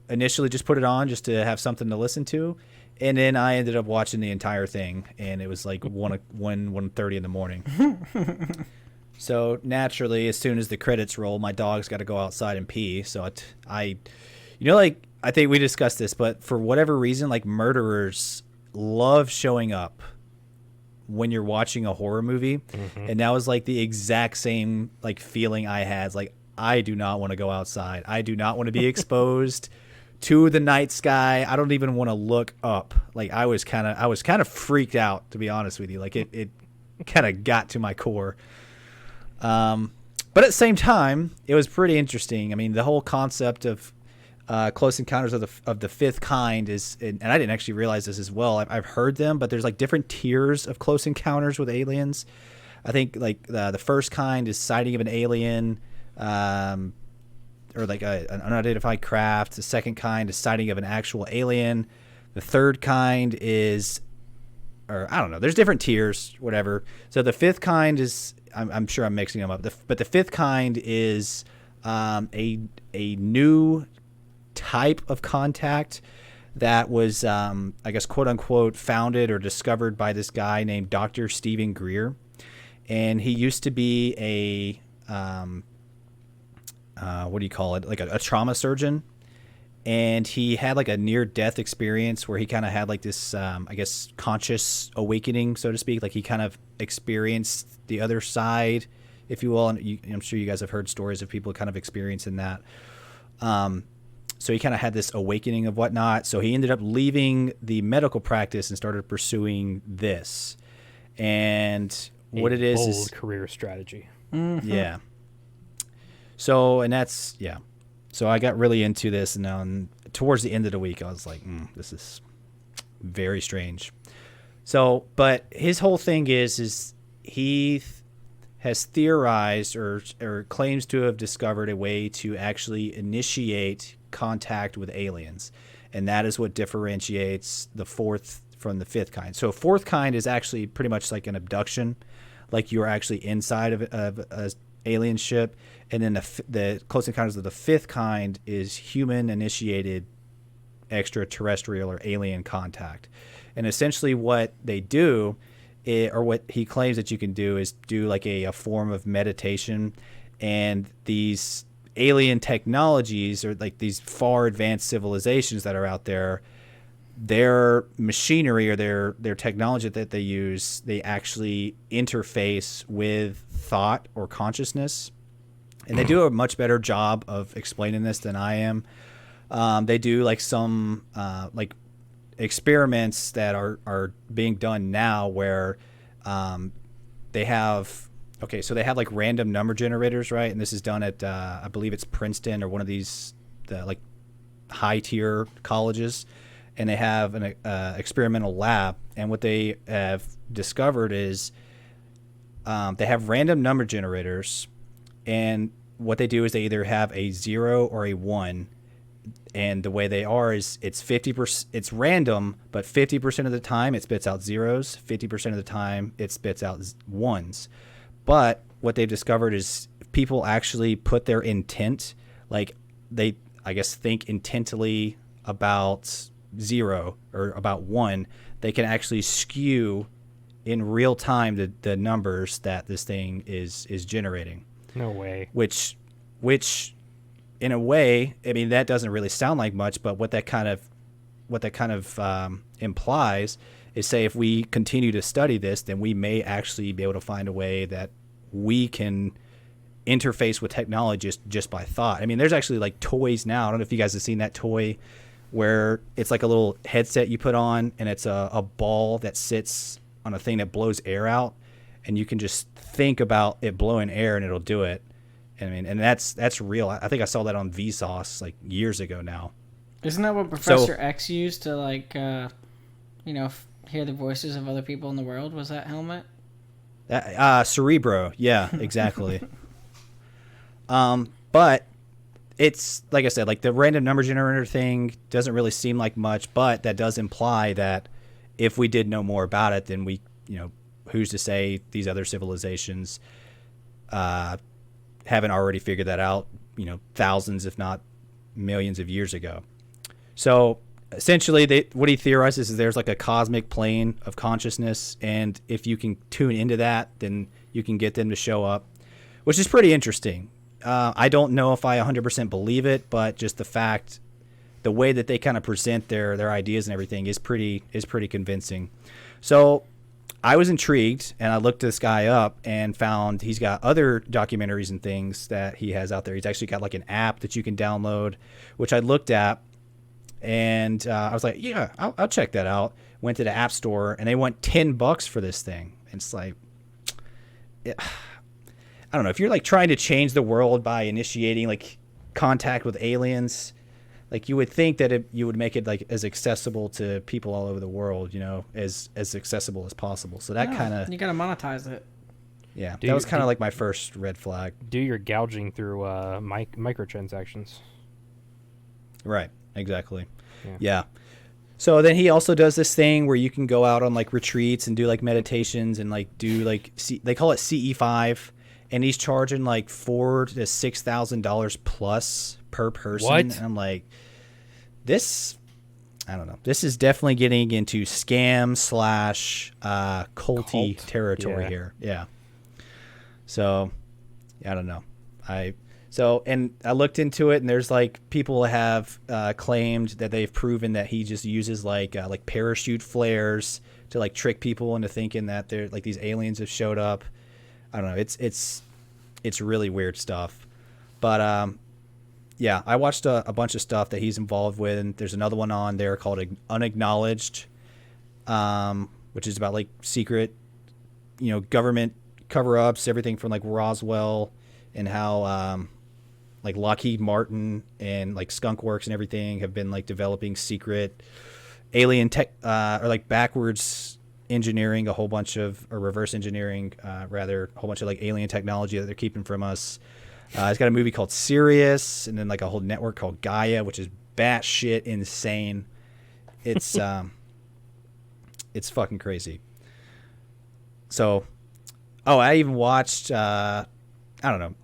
initially just put it on just to have something to listen to. And then I ended up watching the entire thing, and it was like 1:30 in the morning. So naturally, as soon as the credits roll, my dog's got to go outside and pee. So I think we discussed this, but for whatever reason, like murderers love showing up when you're watching a horror movie. Mm-hmm. And that was like the exact same like feeling I had. It's like, I do not want to go outside. I do not want to be exposed to the night sky. I don't even want to look up. Like I was kind of freaked out, to be honest with you. Like it kind of got to my core. But at the same time, it was pretty interesting. I mean, the whole concept of Close Encounters of the Fifth Kind is, and I didn't actually realize this as well. I've heard them, but there's like different tiers of close encounters with aliens. I think like the first kind is sighting of an alien, or like an unidentified craft. The second kind is sighting of an actual alien. The third kind is, or I don't know, there's different tiers, whatever. So the fifth kind is, I'm sure I'm mixing them up, but the fifth kind is a new type of contact that was, I guess, quote unquote, founded or discovered by this guy named Dr. Stephen Greer. And he used to be a, what do you call it? Like a trauma surgeon. And he had like a near-death experience where he kind of had like this, I guess, conscious awakening, so to speak. Like he kind of experienced the other side, if you will. And I'm sure you guys have heard stories of people kind of experiencing that. So he kind of had this awakening of whatnot. So he ended up leaving the medical practice and started pursuing this. And what it is bold career strategy. Mm-hmm. Yeah. So, and that's, yeah. So I got really into this, and then towards the end of the week, I was like, this is very strange. So, but his whole thing is he has theorized or claims to have discovered a way to actually initiate contact with aliens. And that is what differentiates the fourth from the fifth kind. So fourth kind is actually pretty much like an abduction, like you're actually inside of a alien ship. And then the Close Encounters of the Fifth Kind is human-initiated extraterrestrial or alien contact. And essentially what they do, or what he claims that you can do, is do like a form of meditation. And these alien technologies, or like these far advanced civilizations that are out there, their machinery or their technology that they use, they actually interface with thought or consciousness. And they do a much better job of explaining this than I am. They do like some like experiments that are being done now where they have, so they have like random number generators, right? And this is done at, I believe it's Princeton or one of these like high tier colleges. And they have an experimental lab. And what they have discovered is they have random number generators. And what they do is they either have a 0 or a 1. And the way they are is it's 50%, it's random, but 50% of the time it spits out zeros, 50% of the time it spits out ones. But what they've discovered is if people actually put their intent, like they, I guess, think intently about 0 or about 1, they can actually skew in real time the numbers that this thing is generating. No way. Which in a way, I mean, that doesn't really sound like much, but what that kind of implies is, say, if we continue to study this, then we may actually be able to find a way that we can interface with technology just by thought. I mean, there's actually like toys now. I don't know if you guys have seen that toy where it's like a little headset you put on, and it's a ball that sits on a thing that blows air out, and you can just think about it blowing air and it'll do it. I mean, and that's real. I think I saw that on Vsauce like years ago now. Isn't that what Professor X used to like, hear the voices of other people in the world? Was that helmet? Cerebro, yeah, exactly. But it's like I said, like the random number generator thing doesn't really seem like much, but that does imply that if we did know more about it, then we, who's to say these other civilizations haven't already figured that out, thousands, if not millions of years ago. So essentially, what he theorizes is there's like a cosmic plane of consciousness, and if you can tune into that, then you can get them to show up, which is pretty interesting. I don't know if I 100% believe it, but just the way that they kind of present their ideas and everything is pretty convincing. So I was intrigued, and I looked this guy up and found he's got other documentaries and things that he has out there. He's actually got like an app that you can download, which I looked at, and I was like, yeah, I'll check that out. Went to the App Store, and they want $10 for this thing. And it's like, I don't know, if you're like trying to change the world by initiating like contact with aliens, like you would think that you would make it like as accessible to people all over the world, as accessible as possible. So that kind of, you gotta monetize it. Yeah, that was kind of like my first red flag. Do your gouging through microtransactions. Right, exactly. Yeah. So then he also does this thing where you can go out on like retreats and do like meditations and like do like they call it CE5. And he's charging like $4,000 to $6,000 plus per person. What? And I'm like, I don't know. This is definitely getting into scam / culty territory here. Yeah. So, I don't know. And I looked into it, and there's like people have claimed that they've proven that he just uses like parachute flares to like trick people into thinking that they're like these aliens have showed up. I don't know. It's really weird stuff, but yeah, I watched a bunch of stuff that he's involved with, and there's another one on there called Unacknowledged, which is about like secret, government cover-ups, everything from like Roswell and how like Lockheed Martin and like Skunk Works and everything have been like developing secret alien tech or like backwards engineering reverse engineering a whole bunch of like alien technology that they're keeping from us. It's got a movie called Sirius, and then like a whole network called Gaia, which is batshit insane. It's it's fucking crazy. So I even watched I don't know,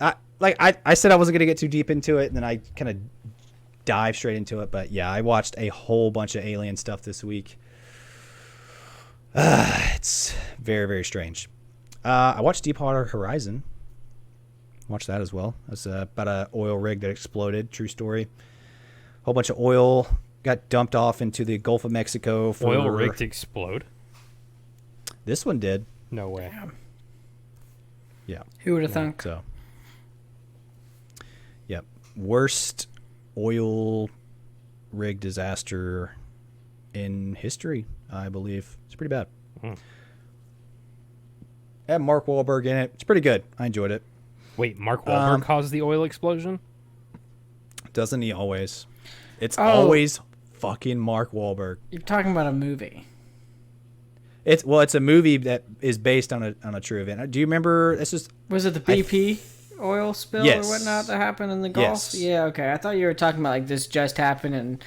I said I wasn't gonna get too deep into it, and then I kind of dive straight into it. But yeah, I watched a whole bunch of alien stuff this week. It's very, very strange. I watched Deepwater Horizon. Watched that as well. That's about an oil rig that exploded. True story. A whole bunch of oil got dumped off into the Gulf of Mexico. Oil rig to explode? This one did. No way. Damn. Yeah. Who would have thunk? So, yep. Worst oil rig disaster in history, I believe. It's pretty bad. Had Mark Wahlberg in it. It's pretty good. I enjoyed it. Wait, Mark Wahlberg caused the oil explosion? Doesn't he always? It's always fucking Mark Wahlberg. You're talking about a movie. It's a movie that is based on a true event. Do you remember? Was it the BP oil spill or whatnot that happened in the Gulf? Yes. Yeah. Okay. I thought you were talking about like this just happened and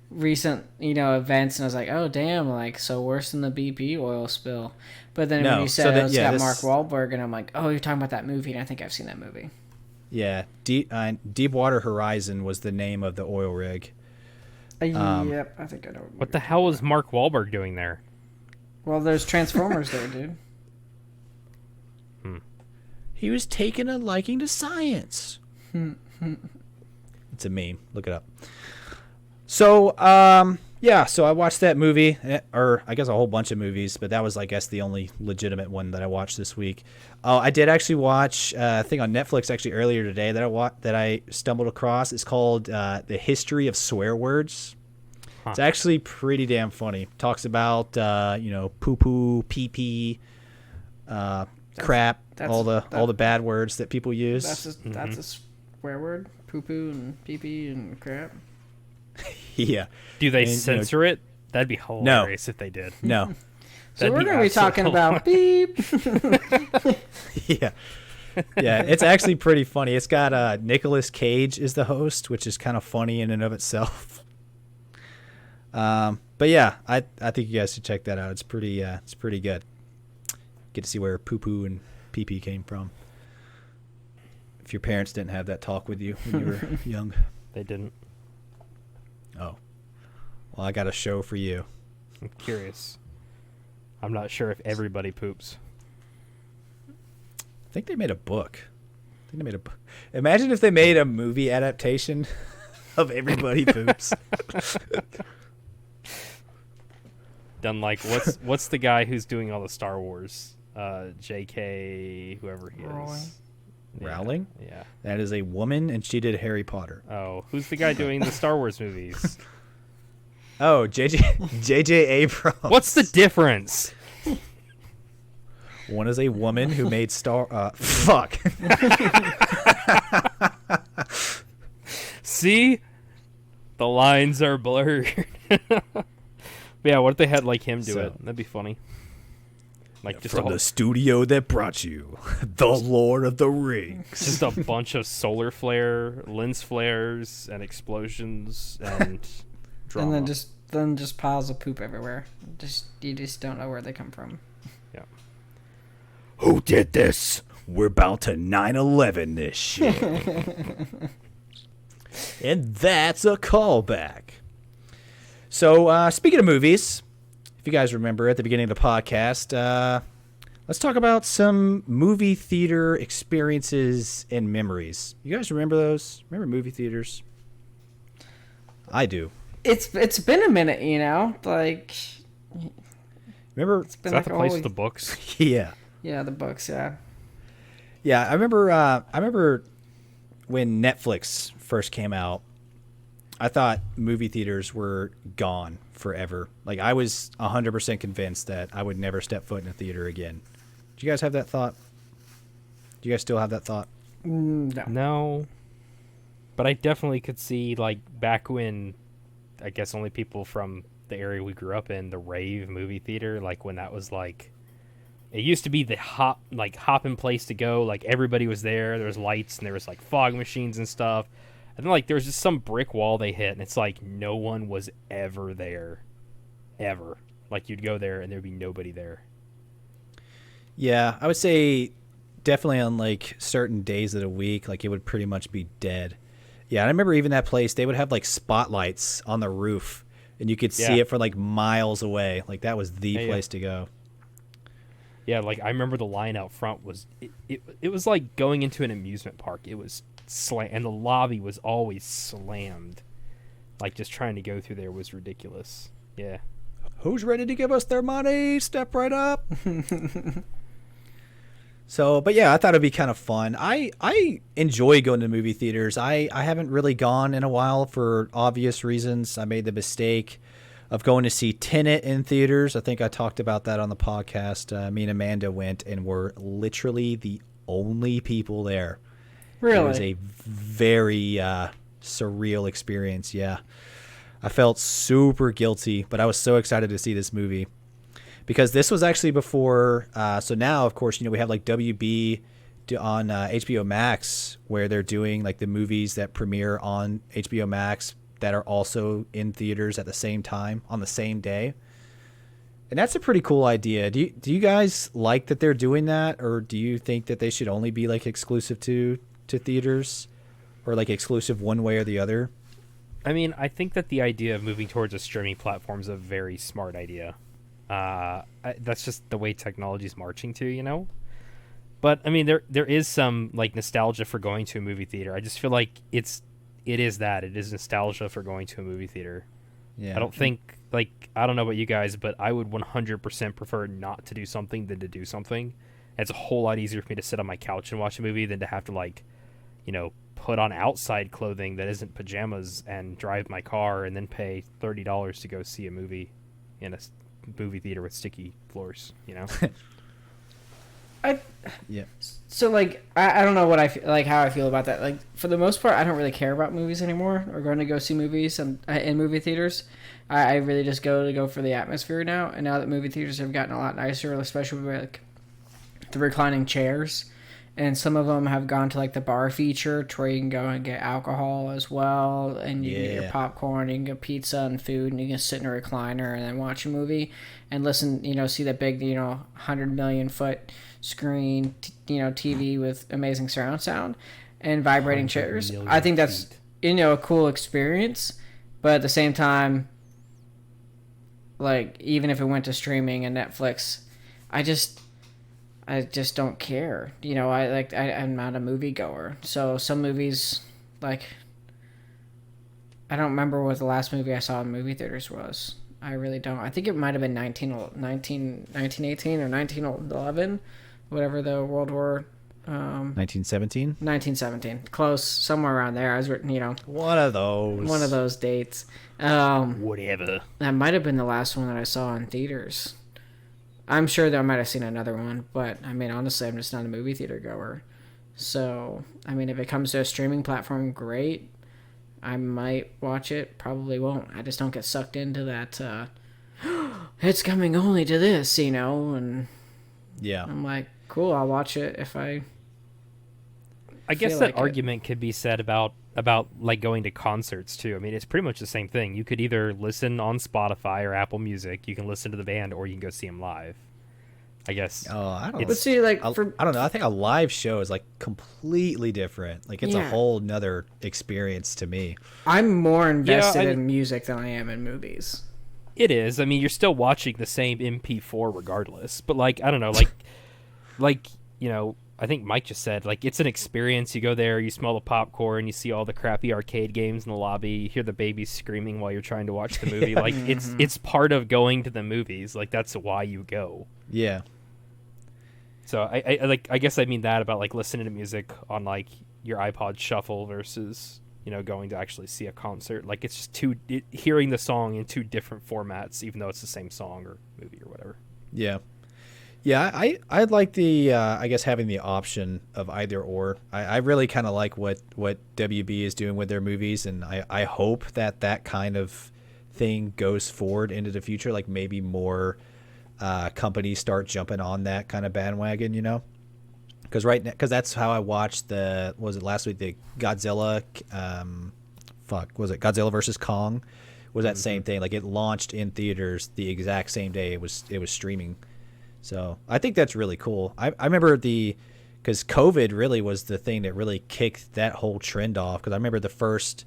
recent events, and I was like, oh damn, like so worse than the BP oil spill. But then when you said it's got Mark Wahlberg, and I'm like, oh, you're talking about that movie, and I think I've seen that movie. Yeah, Deepwater Horizon was the name of the oil rig. Yep, I think I know. What the hell was Mark Wahlberg doing there? Well, there's Transformers there, dude. He was taking a liking to science. It's a meme. Look it up. So, so I watched that movie, or I guess a whole bunch of movies, but that was, I guess, the only legitimate one that I watched this week. I did actually watch a thing on Netflix actually earlier today that I stumbled across. It's called The History of Swear Words. It's actually pretty damn funny. Talks about poo poo, pee pee, crap, all the bad words that people use. That's a swear word. Poo poo and pee pee and crap. Yeah. Do they censor it? That'd be hilarious if they did. No. So we're going to be talking about beep. Yeah. Yeah, it's actually pretty funny. It's got Nicolas Cage is the host, which is kind of funny in and of itself. But yeah, I think you guys should check that out. It's pretty good. Get to see where poo poo and pee pee came from. If your parents didn't have that talk with you when you were young. They didn't. Oh. Well, I got a show for you. I'm curious. I'm not sure if everybody poops. I think they made a book. Imagine if they made a movie adaptation of Everybody Poops. Done like what's the guy who's doing all the Star Wars? J.K. whoever he is. Rowling? Yeah. That is a woman, and she did Harry Potter. Oh, who's the guy doing the Star Wars movies? Oh, J.J. Abrams. What's the difference? One is a woman who made fuck. See? The lines are blurred. But yeah, what if they had like him do it? That'd be funny. Like just from the studio that brought you The Lord of the Rings. Just a bunch of solar flare, lens flares, and explosions and drama. And then just piles of poop everywhere. You just don't know where they come from. Yeah. Who did this? We're about to 9/11 this shit. And that's a callback. So, speaking of movies, if you guys remember at the beginning of the podcast, let's talk about some movie theater experiences and memories. You guys remember those? Remember movie theaters? I do. It's been a minute, like. Remember? Is that the place with the books? Yeah. Yeah, the books. Yeah. Yeah, I remember when Netflix first came out. I thought movie theaters were gone forever. Like, I was 100% convinced that I would never step foot in a theater again. Do you guys have that thought? Do you guys still have that thought? No. No. But I definitely could see, like, back when, I guess only people from the area we grew up in, the rave movie theater, like, when that was, like, it used to be the hopping place to go. Like, everybody was there. There was lights, and there was, like, fog machines and stuff. And then, like, there was just some brick wall they hit, and it's like no one was ever there. Ever. Like, you'd go there, and there'd be nobody there. Yeah, I would say definitely on, like, certain days of the week, like, it would pretty much be dead. Yeah, I remember even that place, they would have, like, spotlights on the roof, and you could see it for, like, miles away. Like, that was the place to go. Yeah, like, I remember the line out front was... It was like going into an amusement park. It was... and the lobby was always slammed. Like, just trying to go through there was ridiculous. Yeah. Who's ready to give us their money? Step right up. So, but yeah, I thought it'd be kind of fun. I enjoy going to movie theaters. I haven't really gone in a while for obvious reasons. I made the mistake of going to see Tenet in theaters. I think I talked about that on the podcast. Me and Amanda went and were literally the only people there. Really? It was a very surreal experience, yeah. I felt super guilty, but I was so excited to see this movie. Because this was actually before, so now, of course, we have like WB on HBO Max, where they're doing like the movies that premiere on HBO Max that are also in theaters at the same time, on the same day. And that's a pretty cool idea. Do you guys like that they're doing that, or do you think that they should only be like exclusive to theaters, or like exclusive one way or the other? I mean, I think that the idea of moving towards a streaming platform is a very smart idea. That's just the way technology's marching to, But I mean, there is some like nostalgia for going to a movie theater. I just feel like it is nostalgia for going to a movie theater. Yeah. I don't think, like, I don't know about you guys, but I would 100% prefer not to do something than to do something. It's a whole lot easier for me to sit on my couch and watch a movie than to have to, like, put on outside clothing that isn't pajamas and drive my car and then pay $30 to go see a movie in a movie theater with sticky floors, you know? Yeah. So like I don't know what how I feel about that. Like for the most part, I don't really care about movies anymore or going to go see movies in movie theaters. I really just go for the atmosphere now. And now that movie theaters have gotten a lot nicer, especially with like the reclining chairs, and some of them have gone to like the bar feature to where you can go and get alcohol as well, and you can get your popcorn, you can get pizza and food, and you can sit in a recliner and then watch a movie and listen. See that big 100 million foot screen, TV with amazing surround sound and vibrating chairs. I think that's a cool experience, but at the same time, like even if it went to streaming and Netflix, I just don't care. I'm not a moviegoer, so some movies, like I don't remember what the last movie I saw in movie theaters was. I really don't. I think it might have been 1918 or 1911. Whatever the World War, 1917. 1917, close, somewhere around there. I was, one of those dates. Whatever. That might have been the last one that I saw in theaters. I'm sure that I might have seen another one, but I mean, honestly, I'm just not a movie theater goer. So, I mean, if it comes to a streaming platform, great. I might watch it. Probably won't. I just don't get sucked into that. It's coming only to this, and yeah, I'm like, cool, I'll watch it if I guess that argument could be said about like going to concerts too. I mean, it's pretty much the same thing. You could either listen on Spotify or Apple Music, you can listen to the band, or you can go see them live. I guess. Oh, I don't know. Let's see, like, I don't know. I think a live show is like completely different. Like it's a whole nother experience to me. I'm more invested in music than I am in movies. It is. I mean, you're still watching the same MP4 regardless. But like, I don't know, like I think Mike just said, like, it's an experience. You go there, you smell the popcorn, you see all the crappy arcade games in the lobby, you hear the babies screaming while you're trying to watch the movie. Like, it's part of going to the movies. Like, that's why you go. Yeah. So I guess I mean that about like listening to music on like your iPod Shuffle versus going to actually see a concert. Like it's just hearing the song in two different formats, even though it's the same song or movie or whatever. Yeah. I'd like the I guess having the option of either or. I really kind of like what WB is doing with their movies, and I hope that kind of thing goes forward into the future. Like maybe more companies start jumping on that kind of bandwagon, because that's how I watched last week, the Godzilla Godzilla versus Kong was that same thing. Like it launched in theaters the exact same day it was streaming. So I think that's really cool. I remember because COVID really was the thing that really kicked that whole trend off, because I remember the first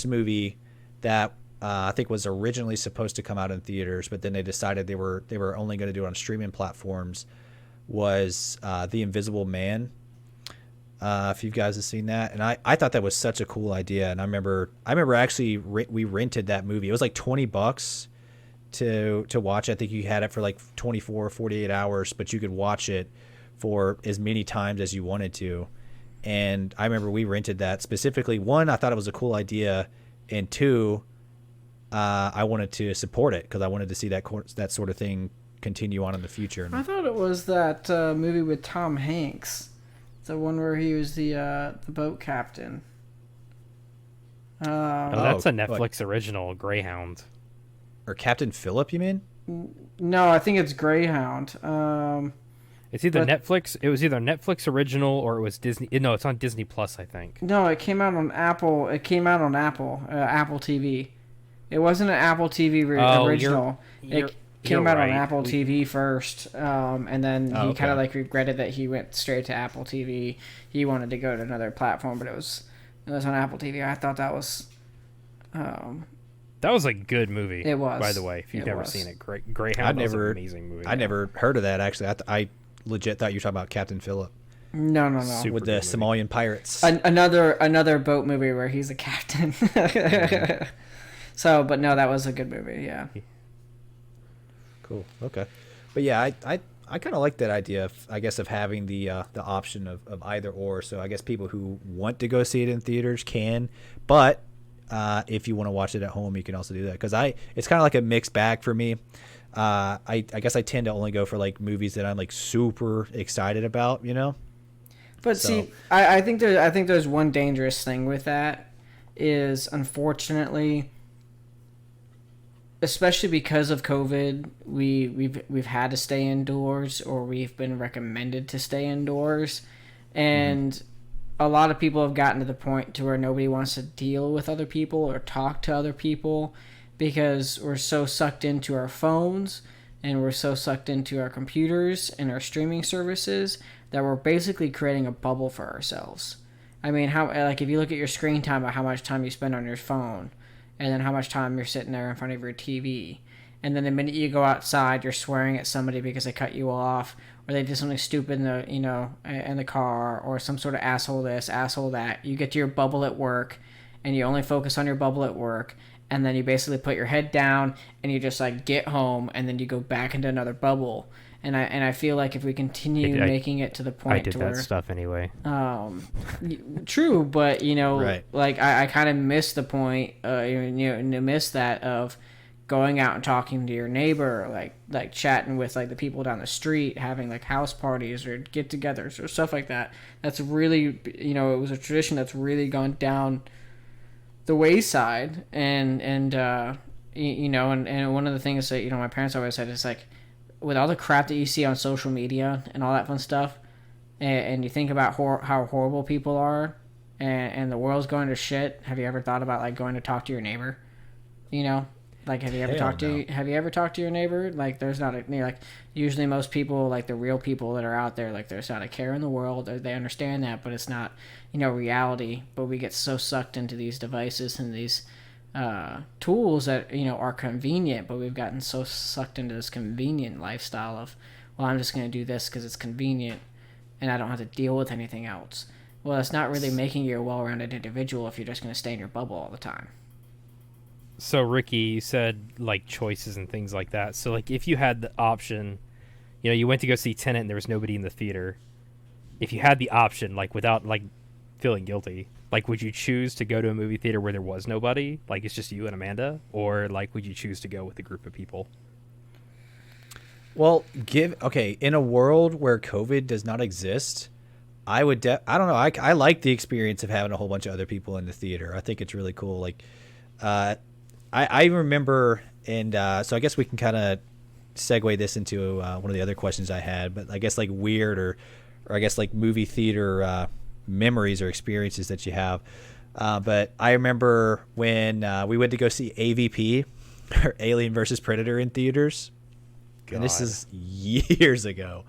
movie that I think was originally supposed to come out in theaters, but then they decided they were only going to do it on streaming platforms, was The Invisible Man. If you guys have seen that, and I thought that was such a cool idea. And I remember actually we rented that movie. It was like $20 to watch. I think you had it for like 24 or 48 hours, but you could watch it for as many times as you wanted to. And I remember we rented that specifically. One, I thought it was a cool idea, and two, I wanted to support it because I wanted to see that sort of thing continue on in the future. I thought it was that movie with Tom Hanks, the one where he was the boat captain. That's a Netflix original, Greyhound. Or Captain Phillip, you mean? No, I think it's Greyhound. It's either Netflix. It was either Netflix original or it was Disney. No, it's on Disney Plus, I think. No, it came out on Apple. Apple TV. It wasn't an Apple TV original. It came out on Apple TV first, and then he kind of like regretted that he went straight to Apple TV. He wanted to go to another platform, but it was on Apple TV. I thought that was. That was a good movie. It was, by the way. If you've never seen it, Greyhound was an amazing movie. I never heard of that actually. I legit thought you were talking about Captain Phillip. No. With the Somalian pirates. Another boat movie where he's a captain. So, but no, that was a good movie. Yeah. Cool. Okay. But yeah, I kind of like that idea of, I guess, of having the option of either or. So I guess people who want to go see it in theaters can, but if you want to watch it at home, you can also do that. Because it's kind of like a mixed bag for me. I guess I tend to only go for like movies that I'm like super excited about, you know. But see, I think there's one dangerous thing with that is, unfortunately, especially because of COVID, we've had to stay indoors, or we've been recommended to stay indoors, and a lot of people have gotten to the point to where nobody wants to deal with other people or talk to other people because we're so sucked into our phones and we're so sucked into our computers and our streaming services that we're basically creating a bubble for ourselves. I mean, if you look at your screen time, about how much time you spend on your phone, and then how much time you're sitting there in front of your TV. And then the minute you go outside, you're swearing at somebody because they cut you off, or they did something stupid in the car, or some sort of asshole this, asshole that. You get to your bubble at work, and you only focus on your bubble at work, and then you basically put your head down, and you just like get home, and then you go back into another bubble. And I feel like if we continue making it to the point I did to that where, stuff anyway. True, but Right. like I kind of miss the point, miss that of going out and talking to your neighbor, like chatting with like the people down the street, having like house parties or get-togethers or stuff like that. That's really, it was a tradition that's really gone down the wayside, and one of the things that my parents always said is like, with all the crap that you see on social media and all that fun stuff, and you think about how horrible people are, and the world's going to shit. Have you ever thought about like going to talk to your neighbor? Like have you ever talked to your neighbor? Like there's not like usually most people, like the real people that are out there, like there's not a care in the world. They understand that, but it's not reality. But we get so sucked into these devices and these tools that are convenient, but we've gotten so sucked into this convenient lifestyle of, well, I'm just going to do this because it's convenient and I don't have to deal with anything else. Well, it's not really making you a well-rounded individual if you're just going to stay in your bubble all the time. So Ricky, you said like choices and things like that. So like if you had the option, you went to go see Tenet and there was nobody in the theater. If you had the option, like without like feeling guilty, like would you choose to go to a movie theater where there was nobody, like it's just you and Amanda, or like would you choose to go with a group of people? Well, in a world where COVID does not exist, I would I don't know, I like the experience of having a whole bunch of other people in the theater. I think it's really cool. Like I remember, and so I guess we can kind of segue this into one of the other questions I had, but I guess like weird or I guess like movie theater memories or experiences that you have. But I remember when we went to go see AVP, or Alien versus Predator, in theaters. God. And this is years ago,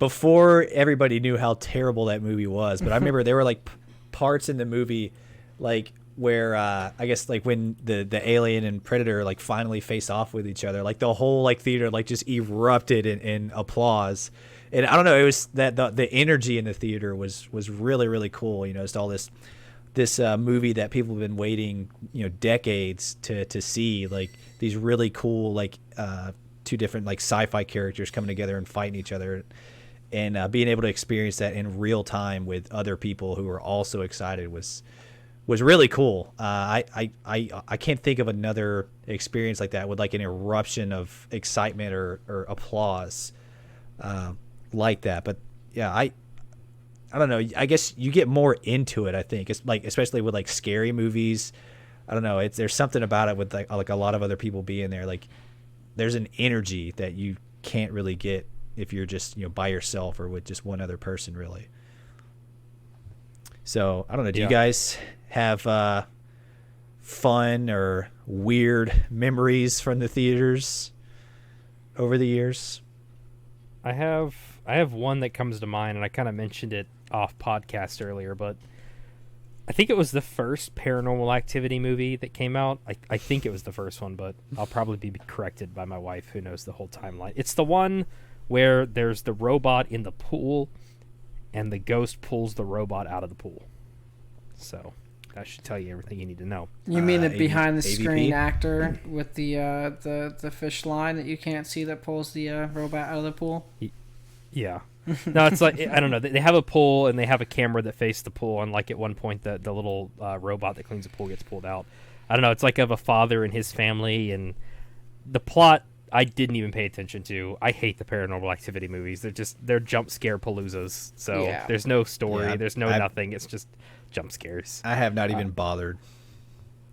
before everybody knew how terrible that movie was. But I remember there were like parts in the movie, like where I guess like when the alien and Predator like finally face off with each other, like the whole like theater like just erupted in applause. And I don't know, it was that the energy in the theater was really, really cool. It's all this movie that people have been waiting, decades to see, like these really cool, like two different like sci-fi characters coming together and fighting each other, and being able to experience that in real time with other people who are also excited was really cool. I can't think of another experience like that with like an eruption of excitement or applause like that. But yeah, I don't know, I guess you get more into it. I think it's like, especially with like scary movies, I don't know, there's something about it with like a lot of other people being there. Like there's an energy that you can't really get if you're just by yourself or with just one other person, really. So I don't know, do you guys have fun or weird memories from the theaters over the years? I have one that comes to mind, and I kind of mentioned it off podcast earlier, but I think it was the first Paranormal Activity movie that came out. I think it was the first one, but I'll probably be corrected by my wife, who knows the whole timeline. It's the one where there's the robot in the pool and the ghost pulls the robot out of the pool. So that should tell you everything you need to know. You mean the behind the screen AVP? actor with the fish line that you can't see that pulls the robot out of the pool? Yeah. No, it's like, I don't know. They have a pool and they have a camera that faces the pool, and like at one point the little robot that cleans the pool gets pulled out. I don't know. It's like of a father and his family, and the plot I didn't even pay attention to. I hate the Paranormal Activity movies. They're jump scare paloozas. So Yeah. there's no story. Yeah, There's no nothing. It's just jump scares. I have not even bothered.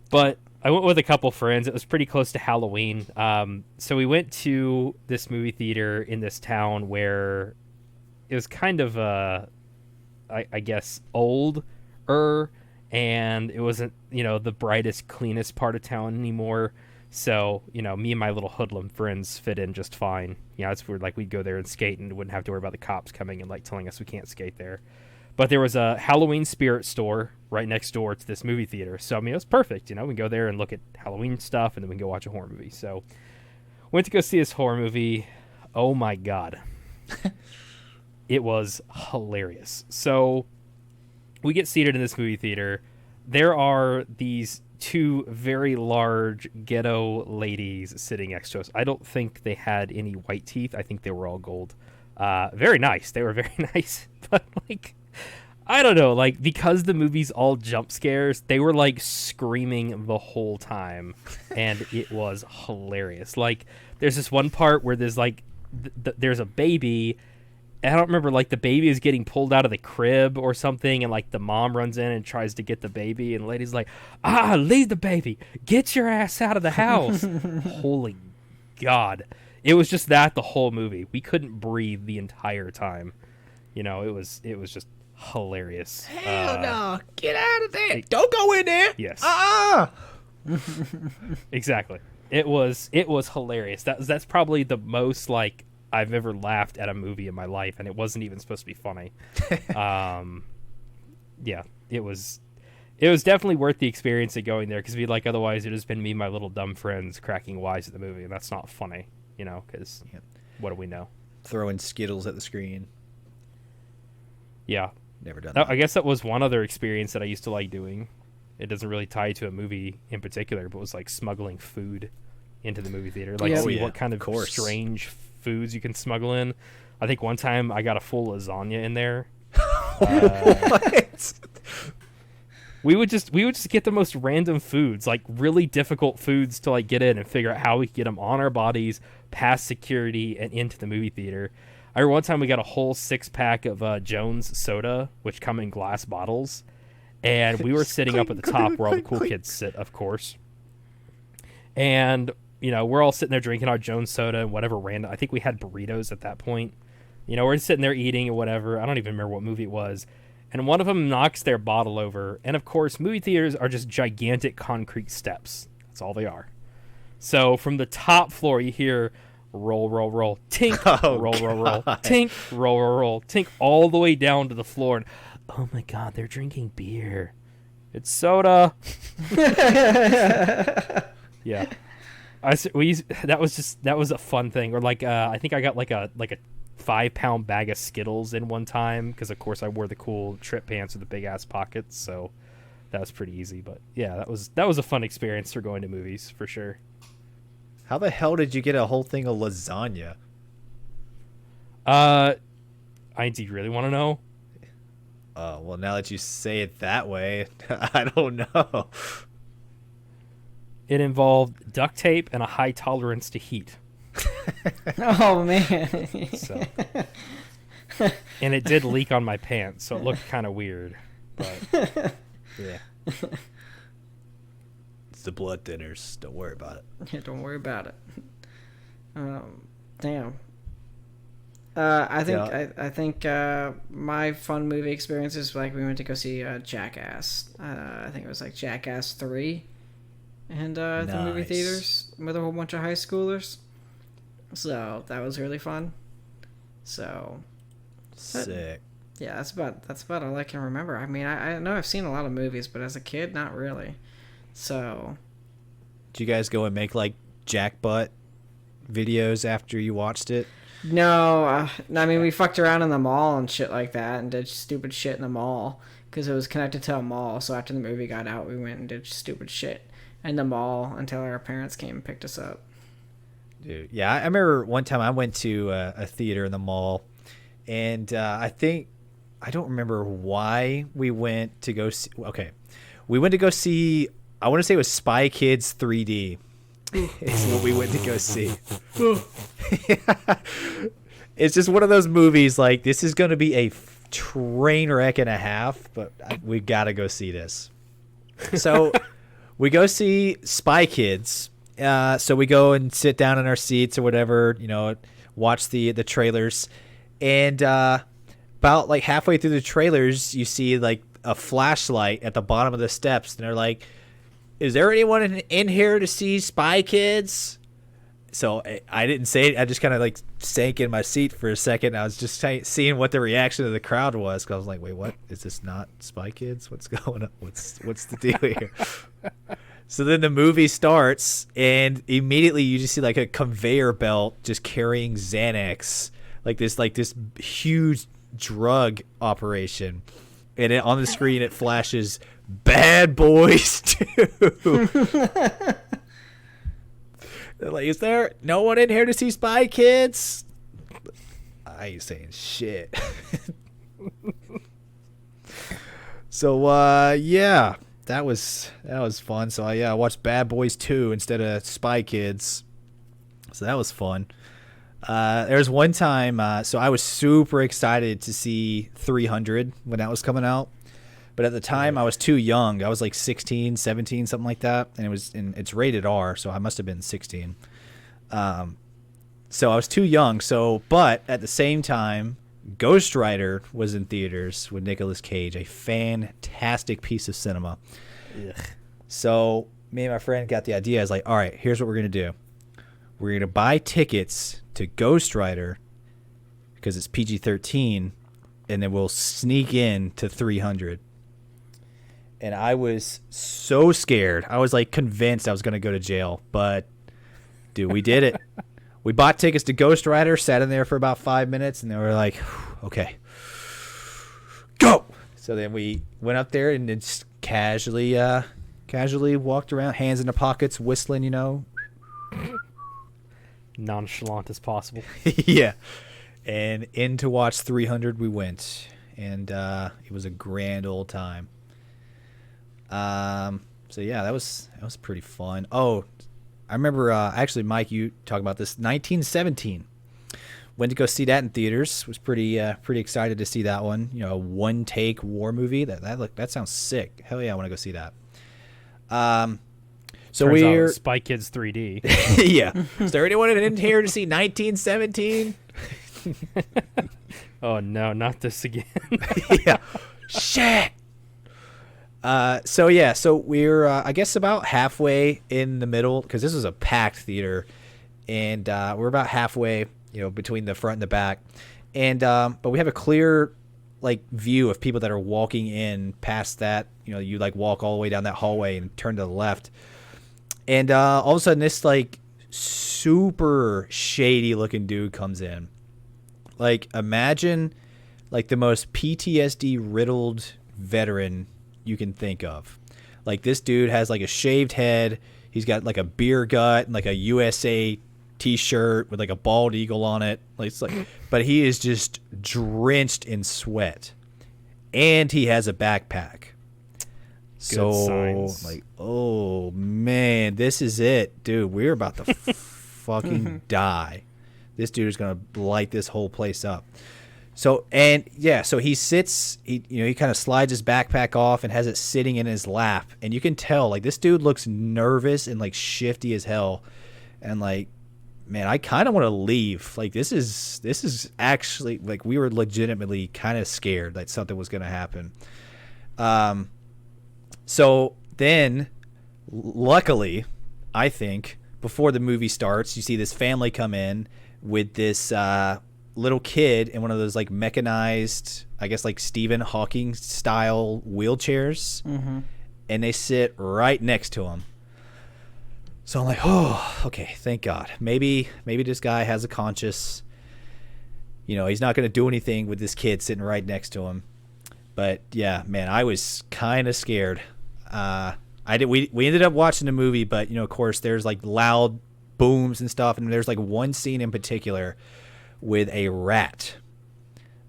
But I went with a couple friends. It was pretty close to Halloween. So we went to this movie theater in this town where it was kind of, I guess, older, and it wasn't, the brightest, cleanest part of town anymore. So, me and my little hoodlum friends fit in just fine. It's weird. Like, we'd go there and skate and wouldn't have to worry about the cops coming and, like, telling us we can't skate there. But there was a Halloween spirit store right next door to this movie theater. So, it was perfect. We can go there and look at Halloween stuff, and then we can go watch a horror movie. So, went to go see this horror movie. Oh, my God. It was hilarious. So, we get seated in this movie theater. There are these two very large ghetto ladies sitting next to us. I don't think they had any white teeth. I think they were all gold. Very nice. They were very nice. But, like, I don't know. Like, because the movie's all jump scares, they were, like, screaming the whole time. And it was hilarious. Like, there's this one part where there's, like, there's a baby. I don't remember, like, the baby is getting pulled out of the crib or something, and, like, the mom runs in and tries to get the baby, and the lady's like, leave the baby. Get your ass out of the house. Holy God. It was just that the whole movie. We couldn't breathe the entire time. It was just hilarious. Hell no. Get out of there. Don't go in there. Yes. Ah. Exactly. It was hilarious. That's probably the most, like, I've ever laughed at a movie in my life, and it wasn't even supposed to be funny. Yeah, it was definitely worth the experience of going there, because otherwise it'd just been me and my little dumb friends cracking wise at the movie, and that's not funny, because what do we know? Throwing Skittles at the screen. Yeah. Never done that. I guess that was one other experience that I used to like doing. It doesn't really tie to a movie in particular, but it was like smuggling food into the movie theater. Like, see what kind of strange foods you can smuggle in. I think one time I got a full lasagna in there. What? We would just get the most random foods, like really difficult foods to like get in and figure out how we could get them on our bodies, past security, and into the movie theater. I remember one time we got a whole 6-pack of Jones soda, which come in glass bottles, and we were sitting up at the top where all the cool kids sit, of course. And we're all sitting there drinking our Jones soda and whatever random. I think we had burritos at that point. We're sitting there eating or whatever. I don't even remember what movie it was. And one of them knocks their bottle over. And of course, movie theaters are just gigantic concrete steps. That's all they are. So from the top floor, you hear roll, roll, roll, tink, roll, roll, roll, tink, roll, roll, roll, tink, all the way down to the floor. And oh my God, they're drinking beer. It's soda. Yeah. That was a fun thing. Or like I think I got like a 5-pound bag of Skittles in one time, because of course I wore the cool trip pants with the big ass pockets, so that was pretty easy. But yeah, that was a fun experience for going to movies for sure. How the hell did you get a whole thing of lasagna? Do you really want to know? Well, now that you say it that way, I don't know. It involved duct tape and a high tolerance to heat. Oh man. So, and it did leak on my pants, so it looked kind of weird. But yeah, it's the blood thinners. Don't worry about it. Yeah, don't worry about it. Damn. I think my fun movie experiences, like we went to go see Jackass. I think it was like Jackass 3, and the movie theaters with a whole bunch of high schoolers. So that was really fun. So sick. Yeah, that's about all I can remember. I mean, I know I've seen a lot of movies, but as a kid, not really. So, did you guys go and make like jackbutt videos after you watched it? No, I mean, we fucked around in the mall and shit like that, and did stupid shit in the mall because it was connected to a mall. So after the movie got out, we went and did stupid shit in the mall until our parents came and picked us up. Dude, yeah, I remember one time I went to a theater in the mall, And I don't remember why we went to go see. Okay, we went to go see. I want to say it was Spy Kids 3D. It's what we went to go see. It's just one of those movies. Like, this is going to be a train wreck and a half, but we got to go see this. So we go see Spy Kids. So we go and sit down in our seats or whatever, watch the trailers. And about like halfway through the trailers, you see like a flashlight at the bottom of the steps. And they're like, is there anyone in here to see Spy Kids? So I didn't say it. I just kind of like sank in my seat for a second. I was just seeing what the reaction of the crowd was. Cause I was like, wait, what? Is this not Spy Kids? What's going on? What's the deal here? So then the movie starts, and immediately you just see like a conveyor belt just carrying Xanax, like this huge drug operation. And on the screen it flashes Bad Boys 2. They're like, is there no one in here to see Spy Kids? I ain't saying shit. So yeah, that was fun. So I watched Bad Boys 2 instead of Spy Kids. So that was fun. There was one time, so I was super excited to see 300 when that was coming out. But at the time, I was too young. I was like 16, 17, something like that. And it's rated R, so I must have been 16. So I was too young. But at the same time, Ghost Rider was in theaters with Nicolas Cage, a fantastic piece of cinema. Ugh. So me and my friend got the idea. I was like, all right, here's what we're going to do. We're going to buy tickets to Ghost Rider because it's PG-13, and then we'll sneak in to 300. And I was so scared. I was like convinced I was going to go to jail. But, dude, we did it. We bought tickets to Ghost Rider, sat in there for about 5 minutes, and they were like, okay, go. So then we went up there and just casually walked around, hands in the pockets, whistling, Nonchalant as possible. Yeah. And in to watch 300 we went. And it was a grand old time. So yeah, that was pretty fun. Oh, I remember actually, Mike, you talked about this. 1917. Went to go see that in theaters. Was pretty excited to see that one. A one take war movie. That sounds sick. Hell yeah, I want to go see that. So we're Spy Kids 3D. Yeah. Is there anyone in here to see 1917? Oh no, not this again. Yeah. Shit. So we're I guess about halfway in the middle, because this was a packed theater, and we're about halfway, between the front and the back, and but we have a clear view of people that are walking in past that. You walk all the way down that hallway and turn to the left, and all of a sudden this super shady looking dude comes in. Imagine the most PTSD riddled veteran you can think of. This dude has a shaved head. He's got a beer gut and a USA t-shirt with a bald eagle on it. But he is just drenched in sweat, and he has a backpack. Signs. Oh man, this is it, dude. We're about to fucking die. This dude is gonna light this whole place up. So he sits, he kind of slides his backpack off and has it sitting in his lap. And you can tell, this dude looks nervous and, shifty as hell. And, man, I kind of want to leave. This is actually, we were legitimately kind of scared that something was going to happen. So then, luckily, I think, before the movie starts, you see this family come in with this little kid in one of those mechanized, I guess Stephen Hawking style wheelchairs, and they sit right next to him. So I'm like, oh, okay, thank God. Maybe this guy has a conscience. He's not going to do anything with this kid sitting right next to him. But yeah, man, I was kind of scared. We ended up watching the movie, but of course there's loud booms and stuff, and there's one scene in particular with a rat.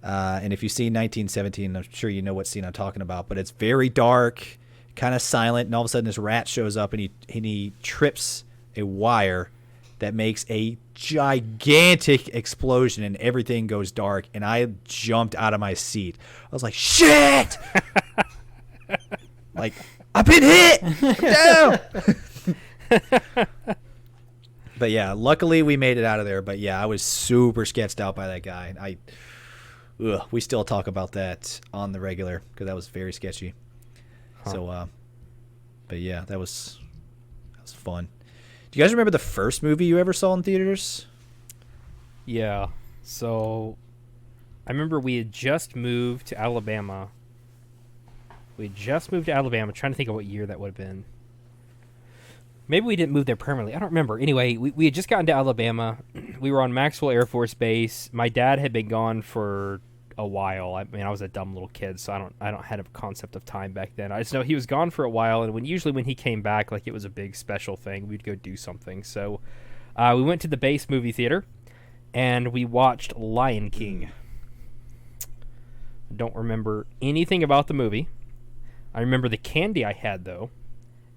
And if you've seen 1917, I'm sure you know what scene I'm talking about. But it's very dark, kind of silent, and all of a sudden this rat shows up and he trips a wire that makes a gigantic explosion and everything goes dark. And I jumped out of my seat. I was like, shit! Like, I've been hit! No! But yeah, luckily we made it out of there. But yeah, I was super sketched out by that guy. We still talk about that on the regular because that was very sketchy. Huh. So, but yeah, that was fun. Do you guys remember the first movie you ever saw in theaters? Yeah. So, I remember we had just moved to Alabama. Trying to think of what year that would have been. Maybe we didn't move there permanently. I don't remember. Anyway, we had just gotten to Alabama. We were on Maxwell Air Force Base. My dad had been gone for a while. I mean, I was a dumb little kid, so I don't have a concept of time back then. I just know he was gone for a while, and usually when he came back, like it was a big special thing, we'd go do something. So we went to the base movie theater, and we watched Lion King. I don't remember anything about the movie. I remember the candy I had, though.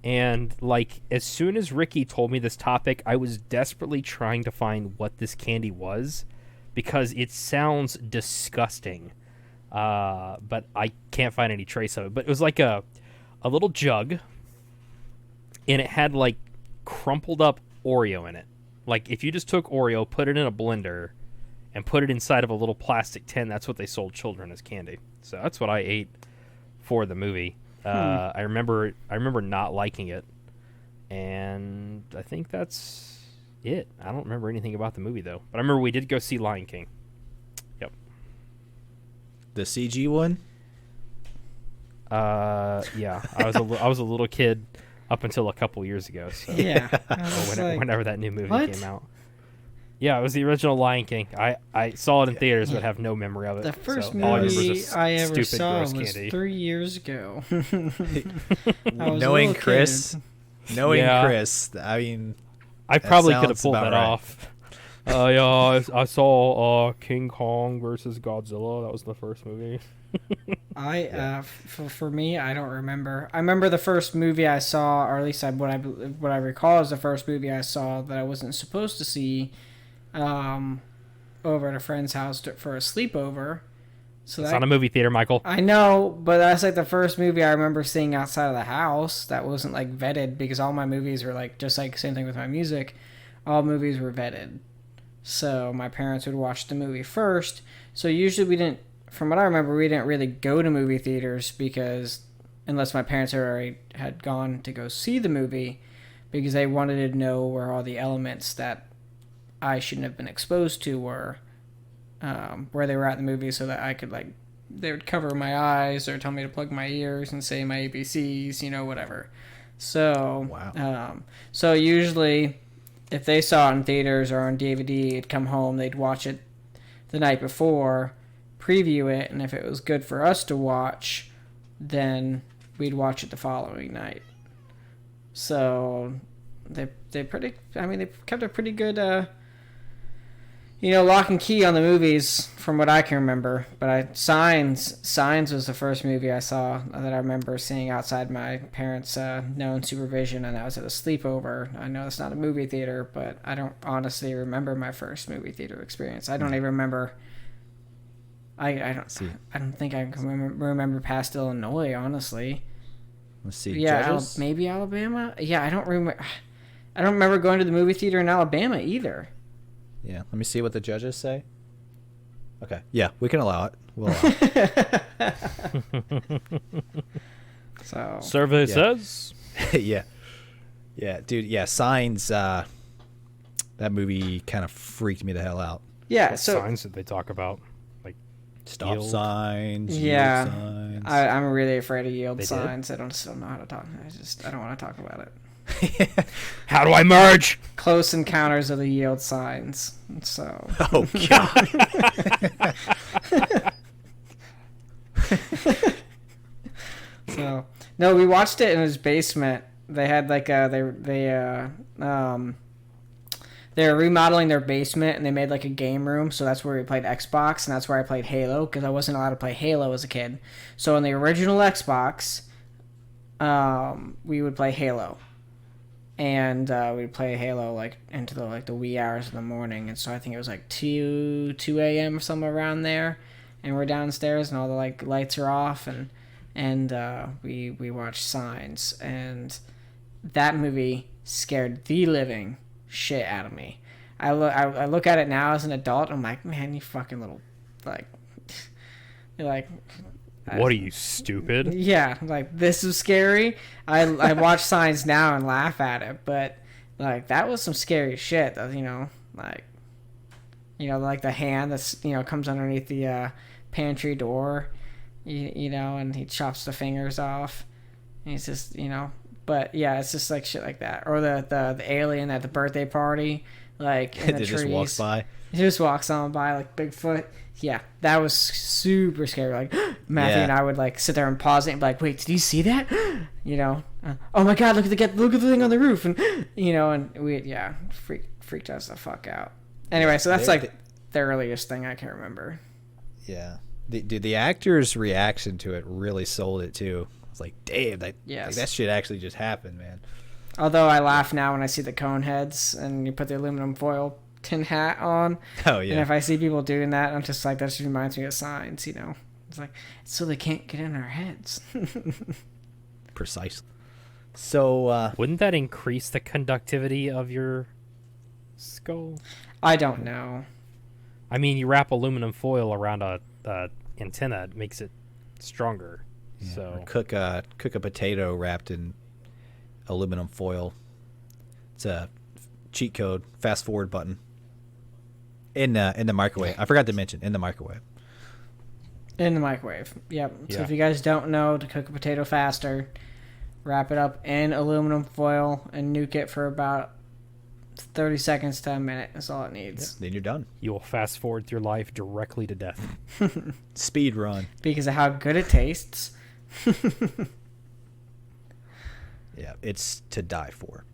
And, like, as soon as Ricky told me this topic, I was desperately trying to find what this candy was because it sounds disgusting. But I can't find any trace of it. But it was like a little jug, and it had, like, crumpled up Oreo in it. Like, if you just took Oreo, put it in a blender, and put it inside of a little plastic tin, that's what they sold children as candy. So that's what I ate for the movie. I remember not liking it, and I think that's it. I don't remember anything about the movie though. But I remember we did go see Lion King. Yep. The CG one? Yeah. I was a little kid up until a couple years ago. So yeah. Whenever that new movie came out. Yeah, it was the original Lion King. I saw it in theaters, but have no memory of it. The first movie I ever saw was candy. 3 years ago. Knowing Chris, I mean, I probably could have pulled that off. Yeah, I saw King Kong versus Godzilla. That was the first movie. For me, I don't remember. I remember the first movie I saw, or at least what I recall is the first movie I saw that I wasn't supposed to see. Over at a friend's house for a sleepover. So it's not a movie theater, Michael. I know, but that's like the first movie I remember seeing outside of the house that wasn't like vetted, because all my movies were like, just like same thing with my music, all movies were vetted. So my parents would watch the movie first. So usually from what I remember, we didn't really go to movie theaters because unless my parents already had gone to go see the movie, because they wanted to know where all the elements that I shouldn't have been exposed to were, where they were at in the movie, so that I could, like, they would cover my eyes or tell me to plug my ears and say my ABCs, whatever. So, wow. So usually if they saw it in theaters or on DVD, it'd come home, they'd watch it the night before, preview it, and if it was good for us to watch, then we'd watch it the following night. So they kept a pretty good lock and key on the movies from what I can remember. But Signs was the first movie I saw that I remember seeing outside my parents' known supervision, and I was at a sleepover. I know it's not a movie theater, but I don't honestly remember my first movie theater experience. I don't even remember. I don't think I can remember past Illinois, honestly. Let's see. Yeah, maybe Alabama. Yeah, I don't remember. I don't remember going to the movie theater in Alabama either. Yeah, let me see what the judges say. Okay, yeah, we can allow it. We'll allow it. So survey says. Yeah, dude. Yeah, Signs. That movie kind of freaked me the hell out. Yeah, what signs did they talk about? Like stop yield signs. Yeah, yield signs. I'm really afraid of yield they signs. Did? I don't know how to talk. I don't want to talk about it. How do I merge? Close Encounters of the Yield Signs. So. Oh God. So no, we watched it in his basement. They had like they were remodeling their basement and they made like a game room. So that's where we played Xbox, and that's where I played Halo because I wasn't allowed to play Halo as a kid. So in the original Xbox, we would play Halo, and we'd play Halo like into the wee hours of the morning. And so I think it was like 2 a.m. or somewhere around there, and we're downstairs and all the like lights are off, and we watched Signs, and that movie scared the living shit out of me. I look at it now as an adult. I'm like, man, you fucking little, like, you're like, what are you, stupid? yeah, like this is scary. I watch Signs now and laugh at it, but like that was some scary shit. Like the hand that's comes underneath the pantry door, and he chops the fingers off. And he's just But yeah, it's just like shit like that, or the alien at the birthday party, like in the trees. Just walks by. He just walks on by like Bigfoot. Yeah, that was super scary. Like Matthew and I would like sit there and pause it and be like, "Wait, did you see that?" Oh my God, look at the thing on the roof, and and we freaked us the fuck out. Anyway, so that's like the earliest thing I can remember. Yeah, the actor's reaction to it really sold it too. It's like, damn, that shit actually just happened, man. Although I laugh now when I see the cone heads and you put the aluminum foil tin hat on. Oh yeah. And if I see people doing that, I'm just like, that just reminds me of Signs. It's like, so they can't get in our heads. Precisely. So wouldn't that increase the conductivity of your skull? I don't know. I mean, you wrap aluminum foil around a antenna, it makes it stronger. Yeah, so cook a potato wrapped in aluminum foil. It's a cheat code, fast forward button. In the microwave. I forgot to mention, in the microwave. In the microwave. Yep. So Yeah. if you guys don't know to cook a potato faster, wrap it up in aluminum foil and nuke it for about 30 seconds to a minute. That's all it needs. Then you're done. you will fast forward your life directly to death. Speed run. Because of how good it tastes. Yeah, it's to die for.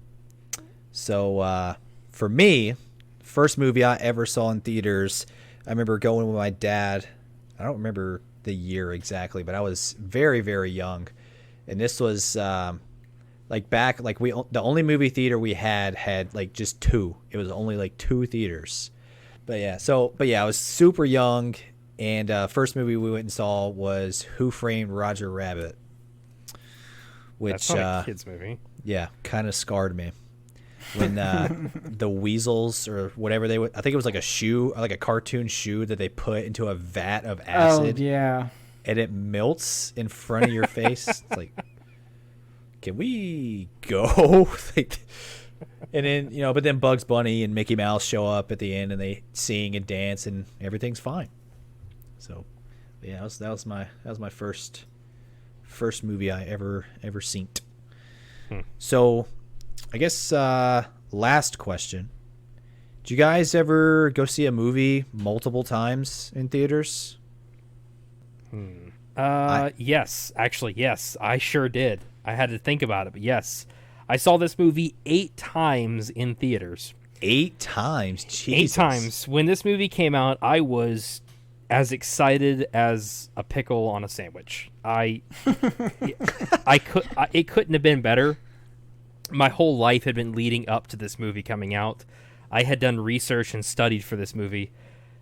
So for me, first movie I ever saw in theaters, I remember going with my dad. I don't remember the year exactly, but I was very, very young. And this was the only movie theater we had like just two. It was only like two theaters. But yeah, I was super young, and first movie we went and saw was Who Framed Roger Rabbit, which That's not a kid's movie. Yeah, kind of scarred me. When the weasels or whatever I think it was like a shoe, like a cartoon shoe that they put into a vat of acid. Oh, yeah. And it melts in front of your face. It's like, can we go? And then, but then Bugs Bunny and Mickey Mouse show up at the end and they sing and dance and everything's fine. So, yeah, that was my first movie I ever seen. So, I guess last question. Did you guys ever go see a movie multiple times in theaters? Yes, actually, yes, I sure did. I had to think about it, but yes. I saw this movie 8 times in theaters. 8 times? Jesus. 8 times. When this movie came out, I was as excited as a pickle on a sandwich. It couldn't have been better. My whole life had been leading up to this movie coming out. I had done research and studied for this movie.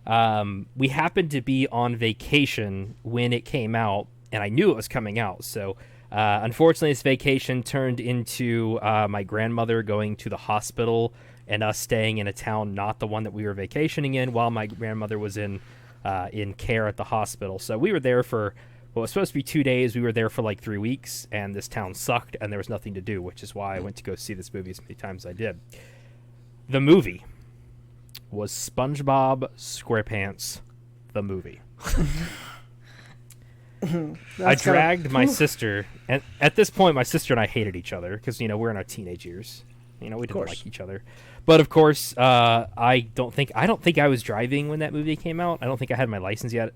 We happened to be on vacation when it came out, and I knew it was coming out. So, unfortunately, this vacation turned into my grandmother going to the hospital and us staying in a town not the one that we were vacationing in while my grandmother was in care at the hospital. So we were there for what was supposed to be 2 days. We were there for like 3 weeks, and this town sucked, and there was nothing to do, which is why I went to go see this movie as many times as I did. The movie was SpongeBob SquarePants, the movie. I dragged my sister, and at this point, my sister and I hated each other because we're in our teenage years. We didn't like each other. But of course, I don't think I was driving when that movie came out. I don't think I had my license yet.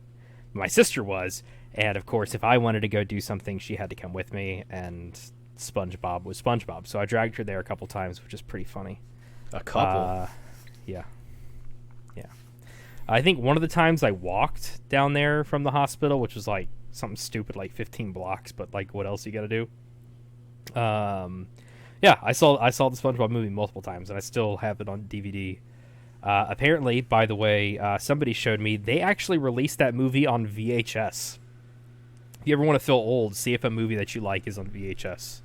My sister was, and of course, if I wanted to go do something, she had to come with me. And SpongeBob was SpongeBob, so I dragged her there a couple times, which is pretty funny. A couple. Yeah. Yeah. I think one of the times I walked down there from the hospital, which was like something stupid like 15 blocks, but like what else you got to do? Yeah, I saw the SpongeBob movie multiple times, and I still have it on DVD. Apparently, by the way, somebody showed me they actually released that movie on VHS. If you ever want to feel old, see if a movie that you like is on VHS.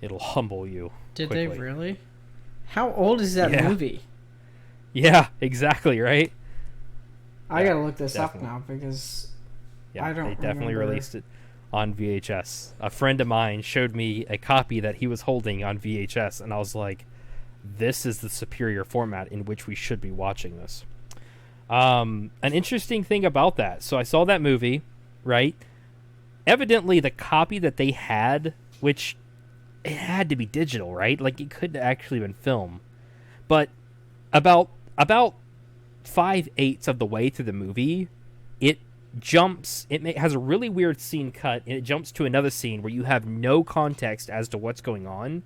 It'll humble you. Did quickly. they really? How old is that Yeah. movie? Yeah, exactly, right? I Yeah, gotta look this definitely. up now because Yeah, I don't they definitely remember. released it on VHS. A friend of mine showed me a copy that he was holding on VHS, and I was like, this is the superior format in which we should be watching this. An interesting thing about that. So I saw that movie, right? Evidently, the copy that they had, which it had to be digital, right? Like, it couldn't actually been film. But about 5/8 of the way through the movie, it jumps. Has a really weird scene cut, and it jumps to another scene where you have no context as to what's going on.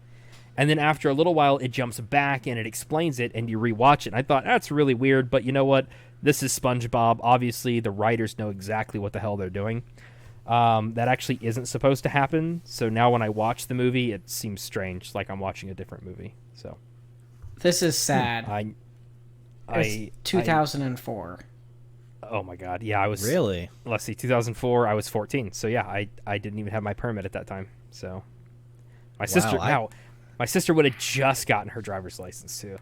And then after a little while, it jumps back and it explains it, and you rewatch it. And I thought, that's really weird, but you know what? This is SpongeBob. Obviously, the writers know exactly what the hell they're doing. That actually isn't supposed to happen. So now when I watch the movie, it seems strange, like I'm watching a different movie. So This is sad. It's 2004. Oh my god, yeah, I was Really? Let's see, 2004. I was 14. So yeah, I didn't even have my permit at that time. So my sister my sister would have just gotten her driver's license too.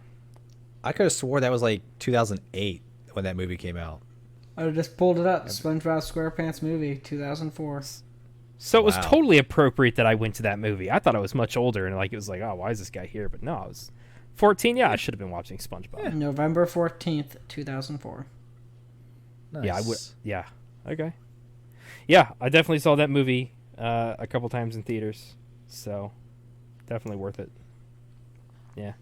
I could have swore that was like 2008 when that movie came out. I just pulled it up. SpongeBob SquarePants movie, 2004. So it was Wow. totally appropriate that I went to that movie. I thought I was much older and like it was like, oh, why is this guy here? But no, I was 14. Yeah, I should have been watching SpongeBob. November 14th, 2004. Nice. Yeah, I would. Yeah. Okay. Yeah, I definitely saw that movie a couple times in theaters. So definitely worth it. Yeah.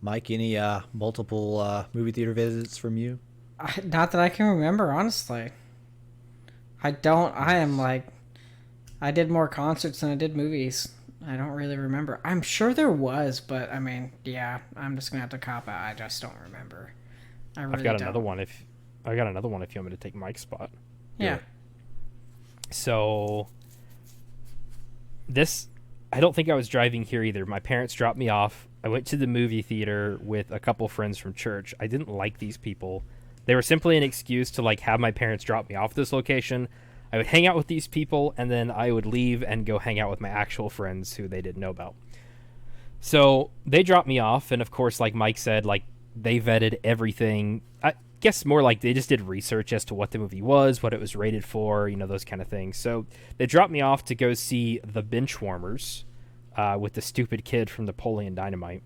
Mike, any multiple movie theater visits from you? Not that I can remember, honestly. I don't. I am like, I did more concerts than I did movies. I don't really remember. I'm sure there was, but I mean, yeah, I'm just gonna have to cop out. I just don't remember. I really I've got don't. another one if you want me to take Mike's spot. Yeah. So this, I don't think I was driving here either. My parents dropped me off. I went to the movie theater with a couple friends from church. I didn't like these people. They were simply an excuse to like have my parents drop me off this location. I would hang out with these people, and then I would leave and go hang out with my actual friends who they didn't know about. So they dropped me off, and of course, like Mike said, like they vetted everything. I guess more like they just did research as to what the movie was, what it was rated for, those kind of things. So they dropped me off to go see The Benchwarmers with the stupid kid from Napoleon Dynamite.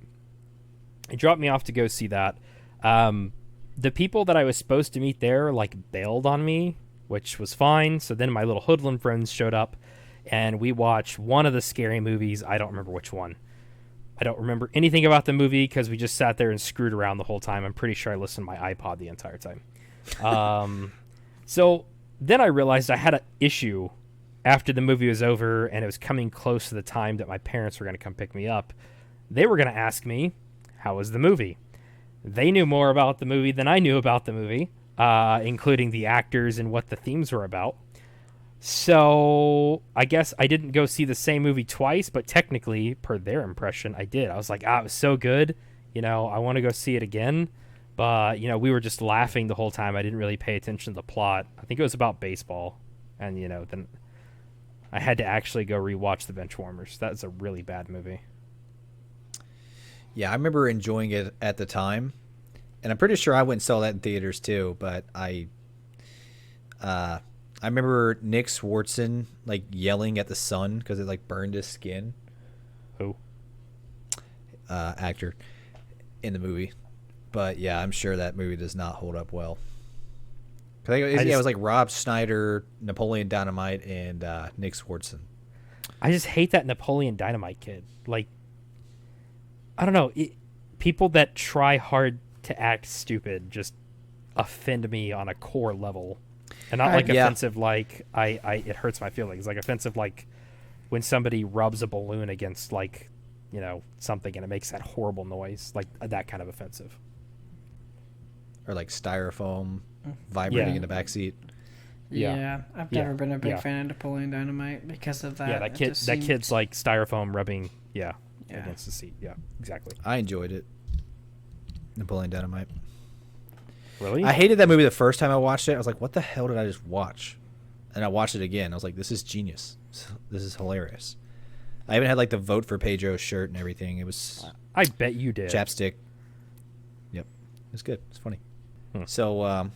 They dropped me off to go see that. The people that I was supposed to meet there like bailed on me, which was fine. So then my little hoodlum friends showed up, and we watched one of the scary movies. I don't remember which one. I don't remember anything about the movie because we just sat there and screwed around the whole time. I'm pretty sure I listened to my iPod the entire time. So then I realized I had an issue after the movie was over and it was coming close to the time that my parents were going to come pick me up. They were going to ask me, how was the movie? They knew more about the movie than I knew about the movie, including the actors and what the themes were about. So I guess I didn't go see the same movie twice, but technically, per their impression, I did. I was like, it was so good. I want to go see it again. But, we were just laughing the whole time. I didn't really pay attention to the plot. I think it was about baseball. And, then I had to actually go rewatch The Benchwarmers. That's a really bad movie. Yeah, I remember enjoying it at the time, and I'm pretty sure I went and saw that in theaters too. But I remember Nick Swartzen like yelling at the sun because it like burned his skin. Who? Actor in the movie. But yeah, I'm sure that movie does not hold up well. It was like Rob Schneider, Napoleon Dynamite, and Nick Swartzen. I just hate that Napoleon Dynamite kid. Like, I don't know. People that try hard to act stupid just offend me on a core level. And not like offensive like it hurts my feelings. Like offensive like when somebody rubs a balloon against like, something and it makes that horrible noise. Like that kind of offensive. or like styrofoam vibrating Yeah. in the back seat. Yeah, I've Yeah. never been a big Yeah. fan of Napoleon Dynamite because of that. Yeah, that It kid, just that seemed- kid's like styrofoam rubbing, Yeah. against the seat. Yeah, exactly. I enjoyed it. Napoleon Dynamite. Really? I hated that movie the first time I watched it. I was like, what the hell did I just watch? And I watched it again. I was like, this is genius. This is hilarious. I even had like the vote for Pedro's shirt and everything. It was I bet you did. chapstick. Yep. It was good. It's funny. Hmm. So,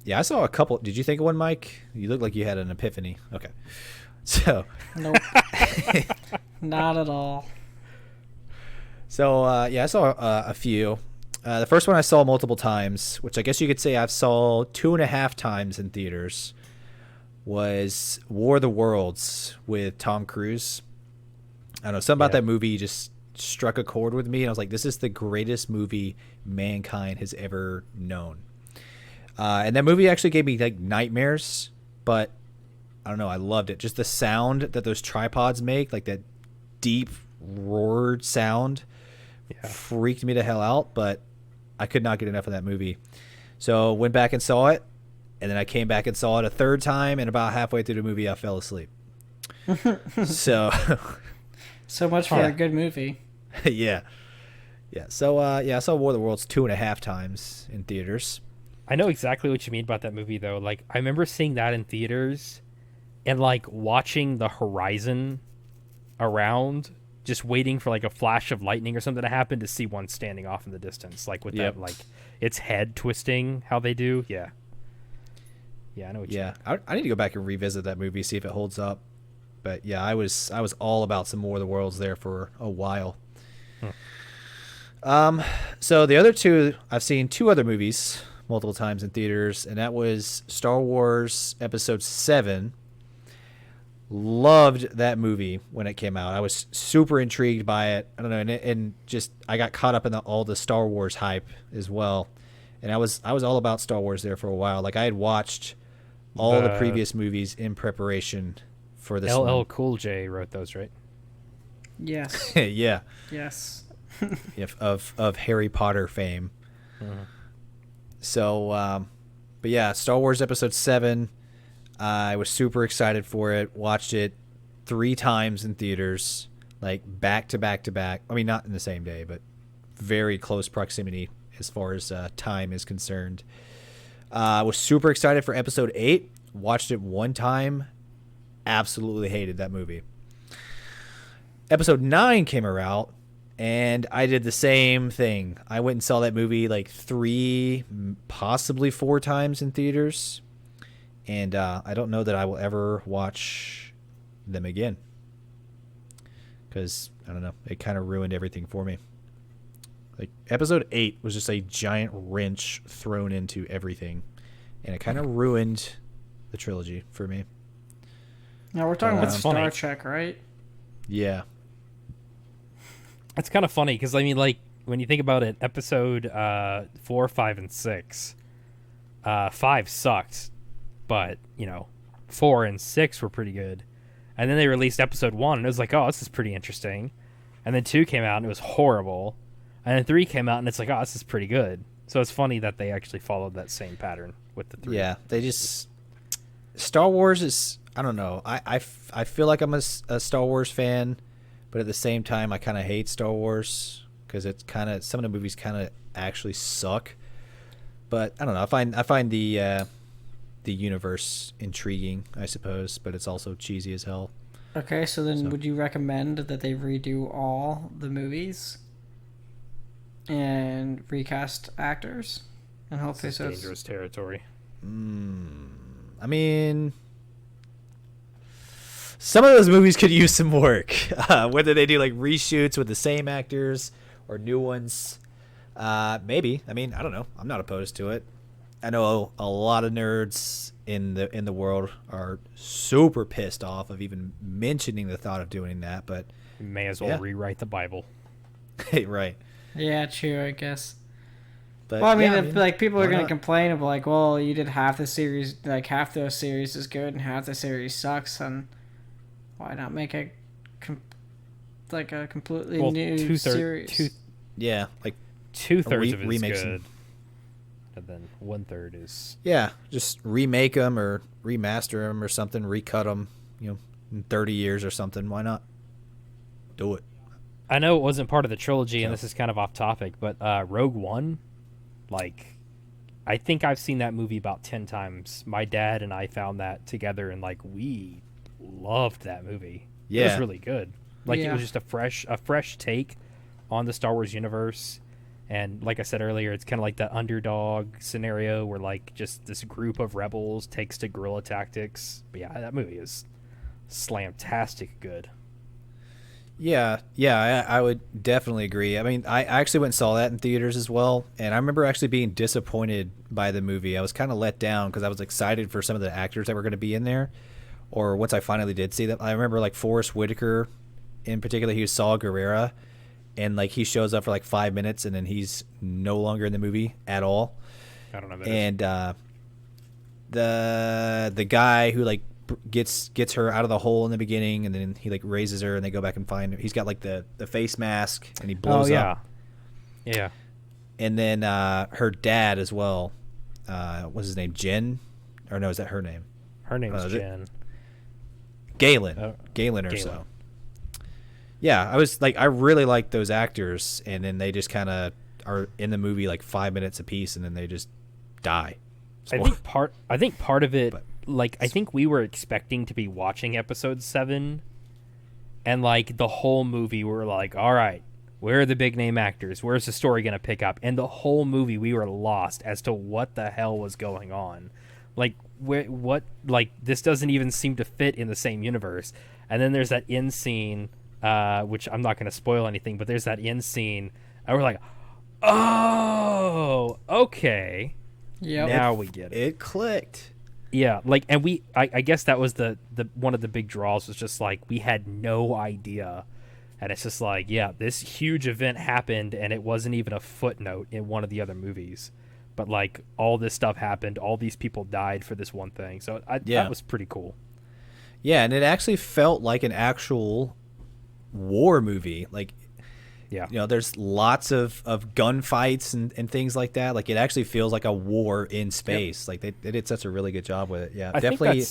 yeah, I saw a couple. Did you think of one, Mike? You look like you had an epiphany. Okay. So, Nope. Not at all. so yeah, I saw a few. The first one I saw multiple times, which I guess you could say I've saw 2.5 times in theaters, was War of the Worlds with Tom Cruise. I don't know, something about Yeah. that movie just struck a chord with me, and I was like, this is the greatest movie mankind has ever known. And that movie actually gave me like nightmares, but I don't know, I loved it. Just the sound that those tripods make, like that deep roared sound, freaked me the hell out, but I could not get enough of that movie. So went back and saw it, and then I came back and saw it a third time, and about halfway through the movie I fell asleep. So So much for a good movie. yeah. So yeah, I saw War of the Worlds 2.5 times in theaters. I know exactly what you mean about that movie, though. Like, I remember seeing that in theaters and, like, watching the horizon around, just waiting for, like, a flash of lightning or something to happen to see one standing off in the distance. Like, with Yep. that, like, its head twisting, how they do. Yeah. Yeah, I know what you Yeah, I need to go back and revisit that movie, see if it holds up. But yeah, I was all about some War of the Worlds there for a while. So the other two, I've seen 2 other movies multiple times in theaters, and that was Star Wars Episode 7. Loved that movie when it came out. I was super intrigued by it. I don't know, and just I got caught up in all the Star Wars hype as well. And I was all about Star Wars there for a while. Like I had watched all the previous movies in preparation for this LL one. Cool J wrote those, right? Yes. Yeah, Yes. of Harry Potter fame. So, but yeah, Star Wars Episode 7. I was super excited for it. Watched it 3 times in theaters, like back to back to back. I mean, not in the same day, but very close proximity as far as time is concerned. I was super excited for Episode 8. Watched it 1 time. Absolutely hated that movie. Episode 9 came around, and I did the same thing. I went and saw that movie like 3, possibly 4 times in theaters. And I don't know that I will ever watch them again. Because, I don't know, it kind of ruined everything for me. Like, Episode 8 was just a giant wrench thrown into everything. And it kind of ruined the trilogy for me. Now we're talking about That's Star funny. Trek, right? Yeah. It's kind of funny because, I mean, like, when you think about it, Episode 4, 5, and 6, 5 sucked. But, 4 and 6 were pretty good. And then they released Episode 1, and it was like, oh, this is pretty interesting. And then 2 came out, and it was horrible. And then 3 came out, and it's like, oh, this is pretty good. So it's funny that they actually followed that same pattern with the 3. Yeah, they just... Star Wars is... I don't know. I feel like I'm a Star Wars fan, but at the same time, I kind of hate Star Wars because it's kind of... Some of the movies kind of actually suck. But, I don't know. I find the universe intriguing, I suppose, but it's also cheesy as hell. Okay, so then would you recommend that they redo all the movies and recast actors? And hopefully This is dangerous territory. I mean... Some of those movies could use some work. Whether they do like reshoots with the same actors or new ones. Maybe. I mean, I don't know. I'm not opposed to it. I know a lot of nerds in the world are super pissed off of even mentioning the thought of doing that, but You may as well Yeah. rewrite the Bible. right. Yeah, true, I guess. But Well, I mean, yeah, if, like, people are why going to not? complain of, like, well, you did half the series, like, half those series is good and half the series sucks, and why not make a completely Well, new two-third- series? two- Yeah, like Two-thirds of it is remakes good. and then 1/3 is Yeah, just remake them or remaster them or something, recut them, in 30 years or something. Why not? Do it. I know it wasn't part of the trilogy, and Yeah. this is kind of off topic, but Rogue One, like, I think I've seen that movie about 10 times. My dad and I found that together, and, like, we loved that movie. It Yeah. was really good. Like, it Yeah. was just a fresh take on the Star Wars universe. And like I said earlier, it's kind of like the underdog scenario where, like, just this group of rebels takes to guerrilla tactics. But yeah, that movie is slamtastic good. Yeah, I would definitely agree. I mean, I actually went and saw that in theaters as well, and I remember actually being disappointed by the movie. I was kind of let down because I was excited for some of the actors that were going to be in there, or once I finally did see them. I remember, like, Forrest Whitaker in particular. He was Saw Gerrera, and, like, he shows up for like 5 minutes, and then he's no longer in the movie at all. I don't know. And the guy who, like, gets her out of the hole in the beginning, and then he, like, raises her, and they go back and find her. He's got, like, the face mask, and he blows up. Yeah. And then her dad as well. What's his name? Jen? Or no, is that her name? Her name's is it? Jen. Galen. Galen or Galen. so. Yeah, I was like, I really like those actors, and then they just kind of are in the movie like 5 minutes apiece, and then they just die. I think part of it, like, I think we were expecting to be watching episode 7, and, like, the whole movie we were like, all right, where are the big name actors? Where's the story going to pick up? And the whole movie we were lost as to what the hell was going on. Like, this doesn't even seem to fit in the same universe. And then there's that end scene, which I'm not going to spoil anything, but there's that end scene, and we're like, oh, okay. Yep. Now we get it. It clicked. Yeah, like, and I guess that was the one of the big draws, was just like, we had no idea. And it's just like, yeah, this huge event happened, and it wasn't even a footnote in one of the other movies. But, like, all this stuff happened, all these people died for this one thing. So that was pretty cool. Yeah, and it actually felt like an actual war movie. Like, Yeah. there's lots of gunfights and things like that. Like, it actually feels like a war in space. Like, they did such a really good job with it. Yeah, definitely.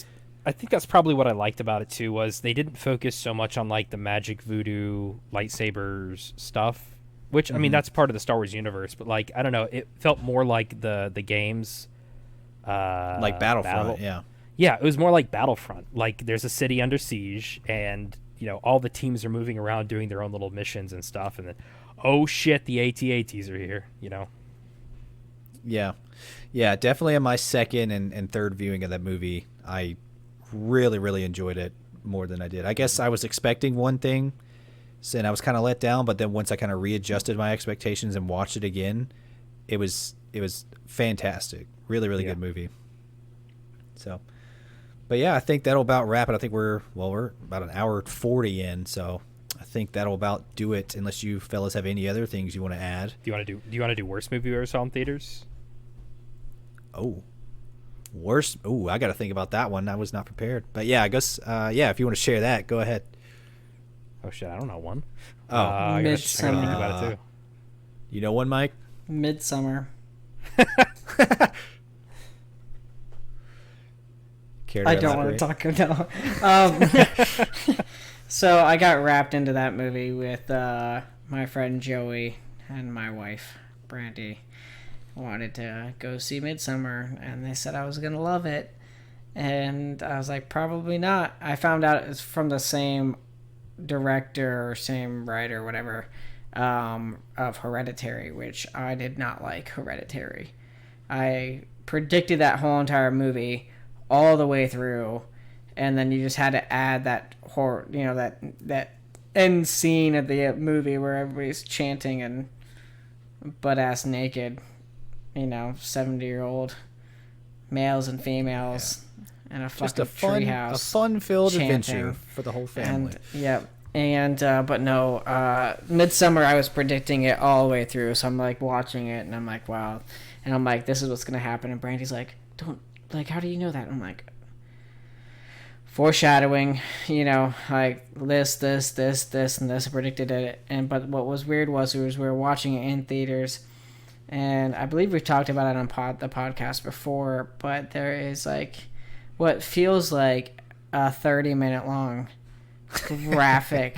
I think that's probably what I liked about it too, was they didn't focus so much on, like, the magic voodoo lightsabers stuff, which, I mean, that's part of the Star Wars universe, but, like, I don't know, it felt more like the games, like Battlefront. Yeah. Yeah, it was more like Battlefront. Like, there's a city under siege, and, all the teams are moving around doing their own little missions and stuff, and then, oh shit, the AT-ATs are here. Yeah, definitely in my second and third viewing of that movie, I really, really enjoyed it more than I did. I guess I was expecting one thing, and I was kind of let down, but then once I kind of readjusted my expectations and watched it again, it was fantastic. Really, really good movie. So, but yeah, I think that'll about wrap it. I think we're about an hour 40 in, so I think that'll about do it, unless you fellas have any other things you want to add. Do you want to do worst movie we ever saw in theaters? Oh, worst. Oh, I got to think about that one. I was not prepared. But yeah, I guess, if you want to share that, go ahead. Oh shit, I don't know one. Oh, I gotta think about it too. You know one, Mike? Midsummer. Care to I don't want elaborate? to talk no. So I got wrapped into that movie with my friend Joey and my wife Brandy. Wanted to go see Midsummer, and they said I was gonna love it, and I was like, probably not. I found out it's from the same director or same writer, whatever, of Hereditary, which I did not like. Hereditary, I predicted that whole entire movie all the way through, and then you just had to add that horror, that end scene of the movie where everybody's chanting and butt-ass naked, 70-year-old males and females, and a Just fucking a treehouse. fun-filled chanting. adventure for the whole family. But no, Midsummer, I was predicting it all the way through, so I'm like watching it, and I'm like, wow, and I'm like, this is what's gonna happen, and Brandy's like, how do you know that? And I'm like, foreshadowing, like this, and this, I predicted it, but what was weird was we were watching it in theaters, and I believe we've talked about it on the podcast before, but there is like what feels like a 30-minute long graphic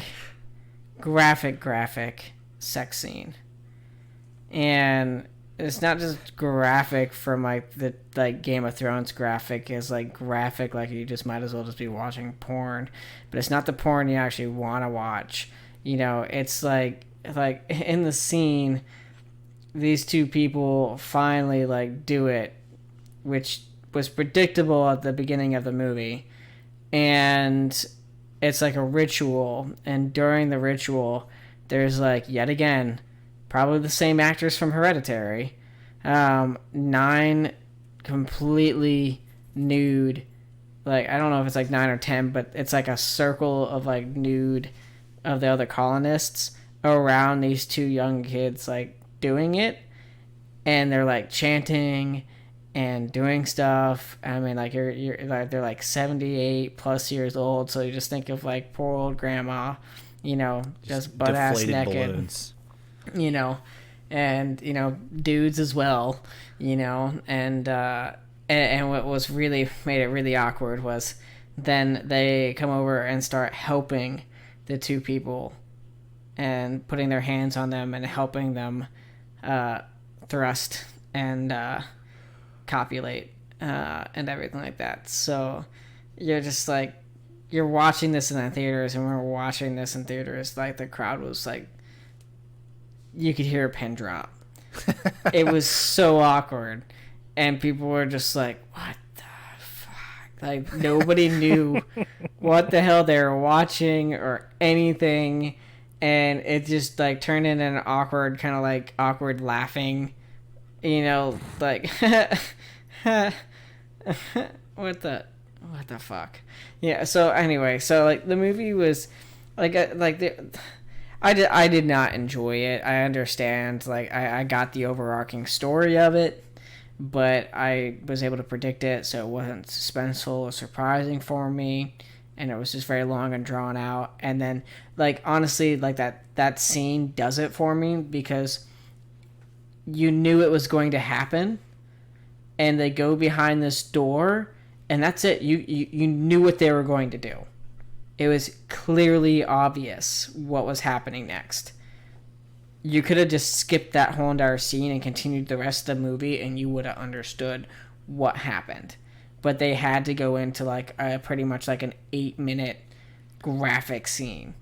sex scene. And it's not just graphic from like the like Game of Thrones graphic, is like graphic like you just might as well just be watching porn, but it's not the porn you actually want to watch. You know, it's like in the scene, these two people finally like do it, which was predictable at the beginning of the movie, and it's like a ritual, and during the ritual there's like yet again probably the same actors from Hereditary, 9 completely nude, like I don't know if it's like 9 or 10, but it's like a circle of like nude of the other colonists around these 2 young kids like doing it, and they're like chanting and doing stuff. I mean, like you're like they're like 78 plus years old, so you just think of like poor old grandma, you know, just butt ass naked, balloons. You know, and you know dudes as well, you know, and what was really made it really awkward was then they come over and start helping the 2 people and putting their hands on them and helping them thrust and copulate and everything like that. So you're just like, you're watching this in the theaters, and when we're watching this in theaters, like the crowd was like, you could hear a pin drop. It was so awkward, and people were just like, what the fuck? Like nobody knew what the hell they were watching or anything, and it just like turned into an awkward kind of like awkward laughing, you know, like what the fuck. Yeah, so anyway, so like the movie was like I did not enjoy it. I understand, like I got the overarching story of it, but I was able to predict it, so it wasn't suspenseful or surprising for me, and it was just very long and drawn out. And then like honestly, like that scene does it for me, because you knew it was going to happen, and they go behind this door, and that's it. You knew what they were going to do. It was clearly obvious what was happening next. You could have just skipped that whole entire scene and continued the rest of the movie, and you would have understood what happened. But they had to go into like pretty much like an 8-minute graphic scene.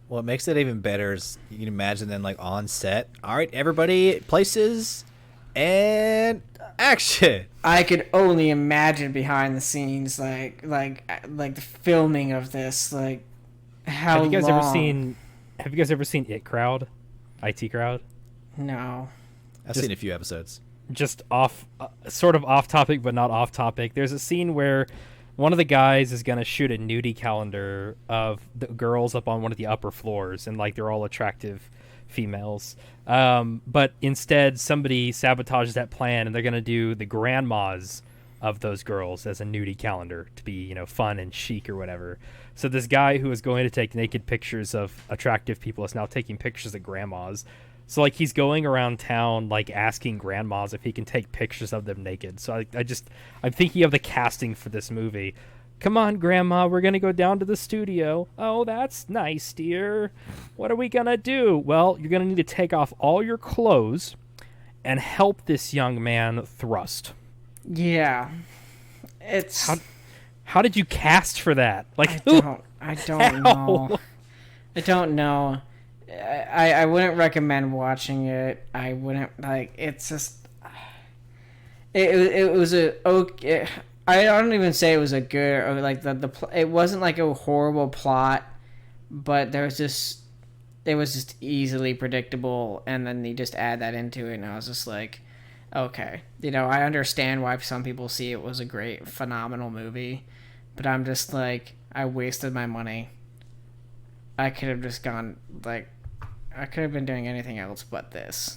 What makes it even better is you can imagine them like on set. All right, everybody, places, and action. I could only imagine behind the scenes, like the filming of this, like how Have you guys long? Have you guys ever seen IT Crowd? No. I've seen a few episodes. Just sort of off topic, but not off topic. There's a scene where one of the guys is gonna shoot a nudie calendar of the girls up on one of the upper floors, and like they're all attractive females. But instead, somebody sabotages that plan, and they're gonna do the grandmas of those girls as a nudie calendar to be, you know, fun and chic or whatever. So this guy who was going to take naked pictures of attractive people is now taking pictures of grandmas. So like he's going around town like asking grandmas if he can take pictures of them naked. So I'm thinking of the casting for this movie. Come on, Grandma, we're going to go down to the studio. Oh, that's nice, dear. What are we going to do? Well, you're going to need to take off all your clothes and help this young man thrust. Yeah. It's... How did you cast for that? Like, I don't know. I don't know. I wouldn't recommend watching it. I wouldn't, like, it's just... It was a... okay. I don't even say it was a good, or like it wasn't like a horrible plot, but it was just easily predictable, and then you just add that into it, and I was just like, okay, you know, I understand why some people see it was a great, phenomenal movie, but I'm just like, I wasted my money. I could have just gone, like, I could have been doing anything else but this.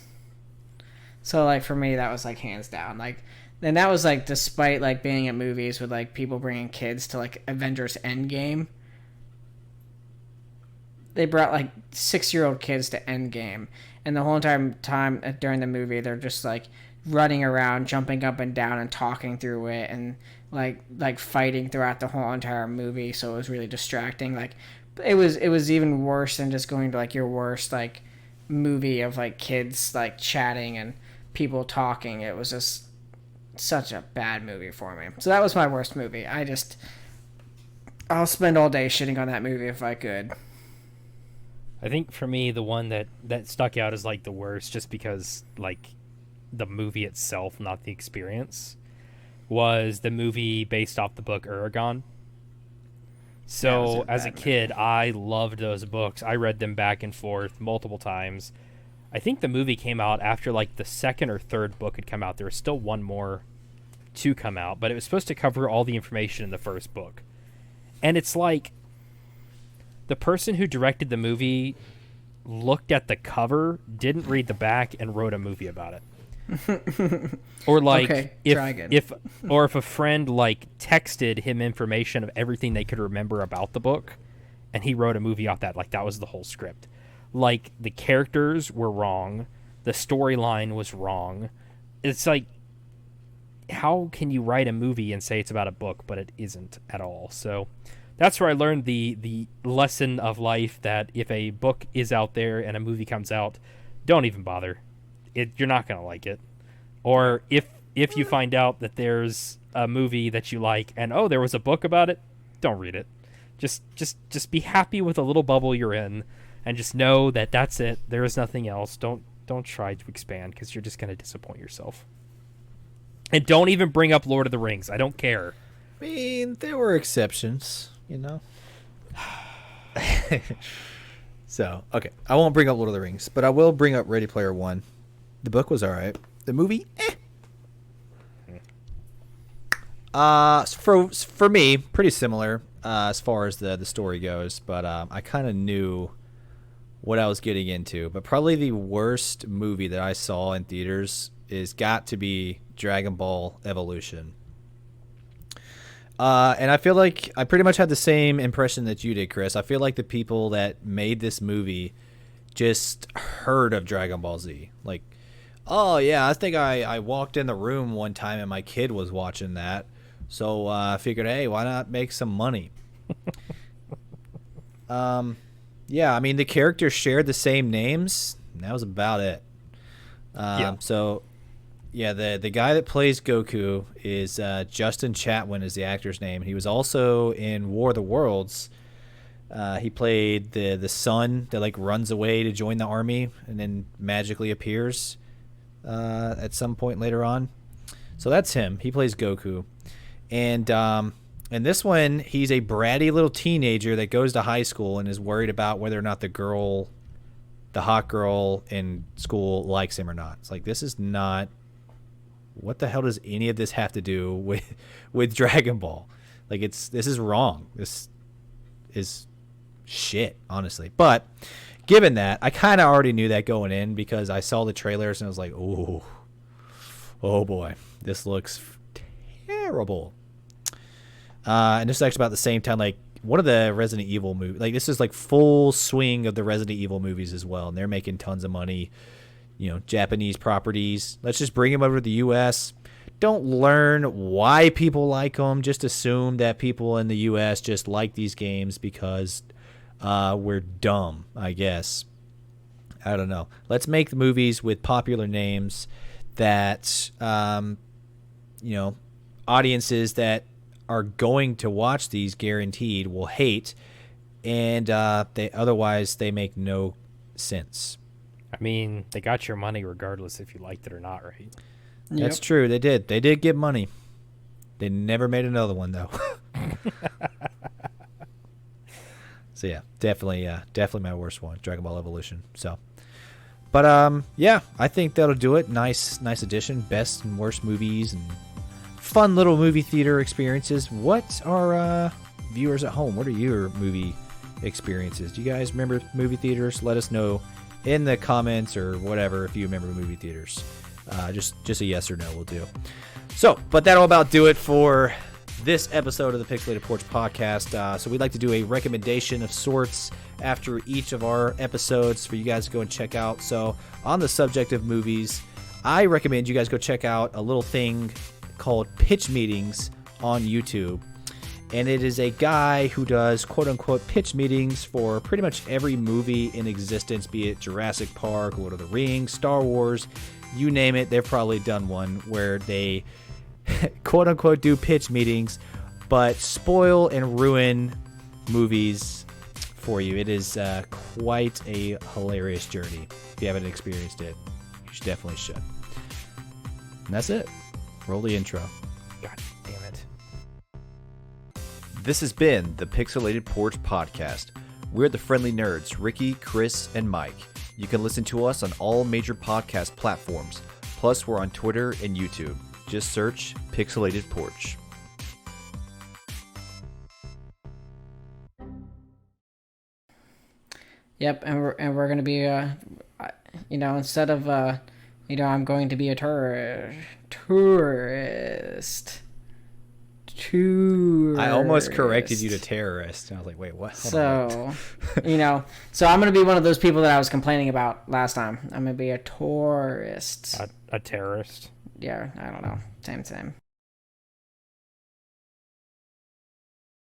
So, like, for me, that was, like, hands down, like. And that was, like, despite, like, being at movies with, like, people bringing kids to, like, Avengers Endgame. They brought, like, 6-year-old kids to Endgame. and the whole entire time during the movie they're just like running around, jumping up and down and talking through it, and like fighting throughout the whole entire movie. So it was really distracting. Like it was even worse than just going to like your worst like movie of like kids like chatting and people talking. It was just such a bad movie for me. So that was my worst movie. I'll spend all day shitting on that movie if I could. I think for me, the one that stuck out as like the worst, just because like the movie itself, not the experience, was the movie based off the book Eragon. So as a kid, I loved those books. I read them back and forth multiple times. I think the movie came out after like the second or third book had come out. There was still one more to come out, but it was supposed to cover all the information in the first book. And it's like the person who directed the movie looked at the cover, didn't read the back, and wrote a movie about it. Or like okay, if a friend like texted him information of everything they could remember about the book, and he wrote a movie off that. Like that was the whole script. Like the characters were wrong, the storyline was wrong. It's like, how can you write a movie and say it's about a book, but it isn't at all? So that's where I learned the lesson of life, that if a book is out there and a movie comes out, don't even bother. You're not going to like it. Or if you find out that there's a movie that you like and, oh, there was a book about it, don't read it. Just be happy with the little bubble you're in, and just know that that's it. There is nothing else. Don't try to expand, because you're just going to disappoint yourself. And don't even bring up Lord of the Rings. I don't care. I mean, there were exceptions, you know? So, okay. I won't bring up Lord of the Rings, but I will bring up Ready Player One. The book was alright. The movie, For me, pretty similar as far as the story goes, but I kind of knew what I was getting into. But probably the worst movie that I saw in theaters is got to be Dragon Ball Evolution. And I feel like I pretty much had the same impression that you did, Chris. I feel like the people that made this movie just heard of Dragon Ball Z. Like, oh, yeah, I think I walked in the room one time and my kid was watching that. So I figured, hey, why not make some money? Yeah, I mean, the characters shared the same names. And that was about it. Yeah. So, yeah, the guy that plays Goku is Justin Chatwin is the actor's name. He was also in War of the Worlds. He played the son that like runs away to join the army and then magically appears at some point later on. So that's him. He plays Goku. And in this one, he's a bratty little teenager that goes to high school and is worried about whether or not the hot girl in school likes him or not. It's like, this is not... What the hell does any of this have to do with Dragon Ball? Like, this is wrong. This is shit, honestly. But given that, I kind of already knew that going in because I saw the trailers and I was like, oh boy, this looks terrible. And this is actually about the same time, like, one of the Resident Evil movies. Like, this is like full swing of the Resident Evil movies as well, and they're making tons of money. You know, Japanese properties. Let's just bring them over to the U.S. Don't learn why people like them. Just assume that people in the U.S. just like these games because we're dumb, I guess. I don't know. Let's make the movies with popular names that, audiences that are going to watch these guaranteed will hate, and they make no sense. I mean, they got your money regardless if you liked it or not, right? Yep. That's true. They did. They did get money. They never made another one, though. So, yeah, definitely my worst one, Dragon Ball Evolution. So, but, yeah, I think that'll do it. Nice addition. Best and worst movies and fun little movie theater experiences. What are viewers at home? What are your movie experiences? Do you guys remember movie theaters? Let us know in the comments or whatever if you remember movie theaters. Just a yes or no will do. So, but that'll about do it for this episode of the Pixelated Porch podcast. So we'd like to do a recommendation of sorts after each of our episodes for you guys to go and check out. So on the subject of movies, I recommend you guys go check out a little thing called Pitch Meetings on YouTube. And it is a guy who does quote-unquote pitch meetings for pretty much every movie in existence, be it Jurassic Park, Lord of the Rings, Star Wars, you name it. They've probably done one where they quote-unquote do pitch meetings, but spoil and ruin movies for you. It is quite a hilarious journey. If you haven't experienced it, you definitely should. And that's it. Roll the intro. God damn it. This has been the Pixelated Porch Podcast. We're the friendly nerds, Ricky, Chris, and Mike. You can listen to us on all major podcast platforms. Plus, we're on Twitter and YouTube. Just search Pixelated Porch. Yep, and we're gonna be instead of I'm going to be a tourist. I almost corrected you to terrorist. And I was like, wait, what? So I'm going to be one of those people that I was complaining about last time. I'm going to be a tourist. A terrorist? Yeah, I don't know. Same.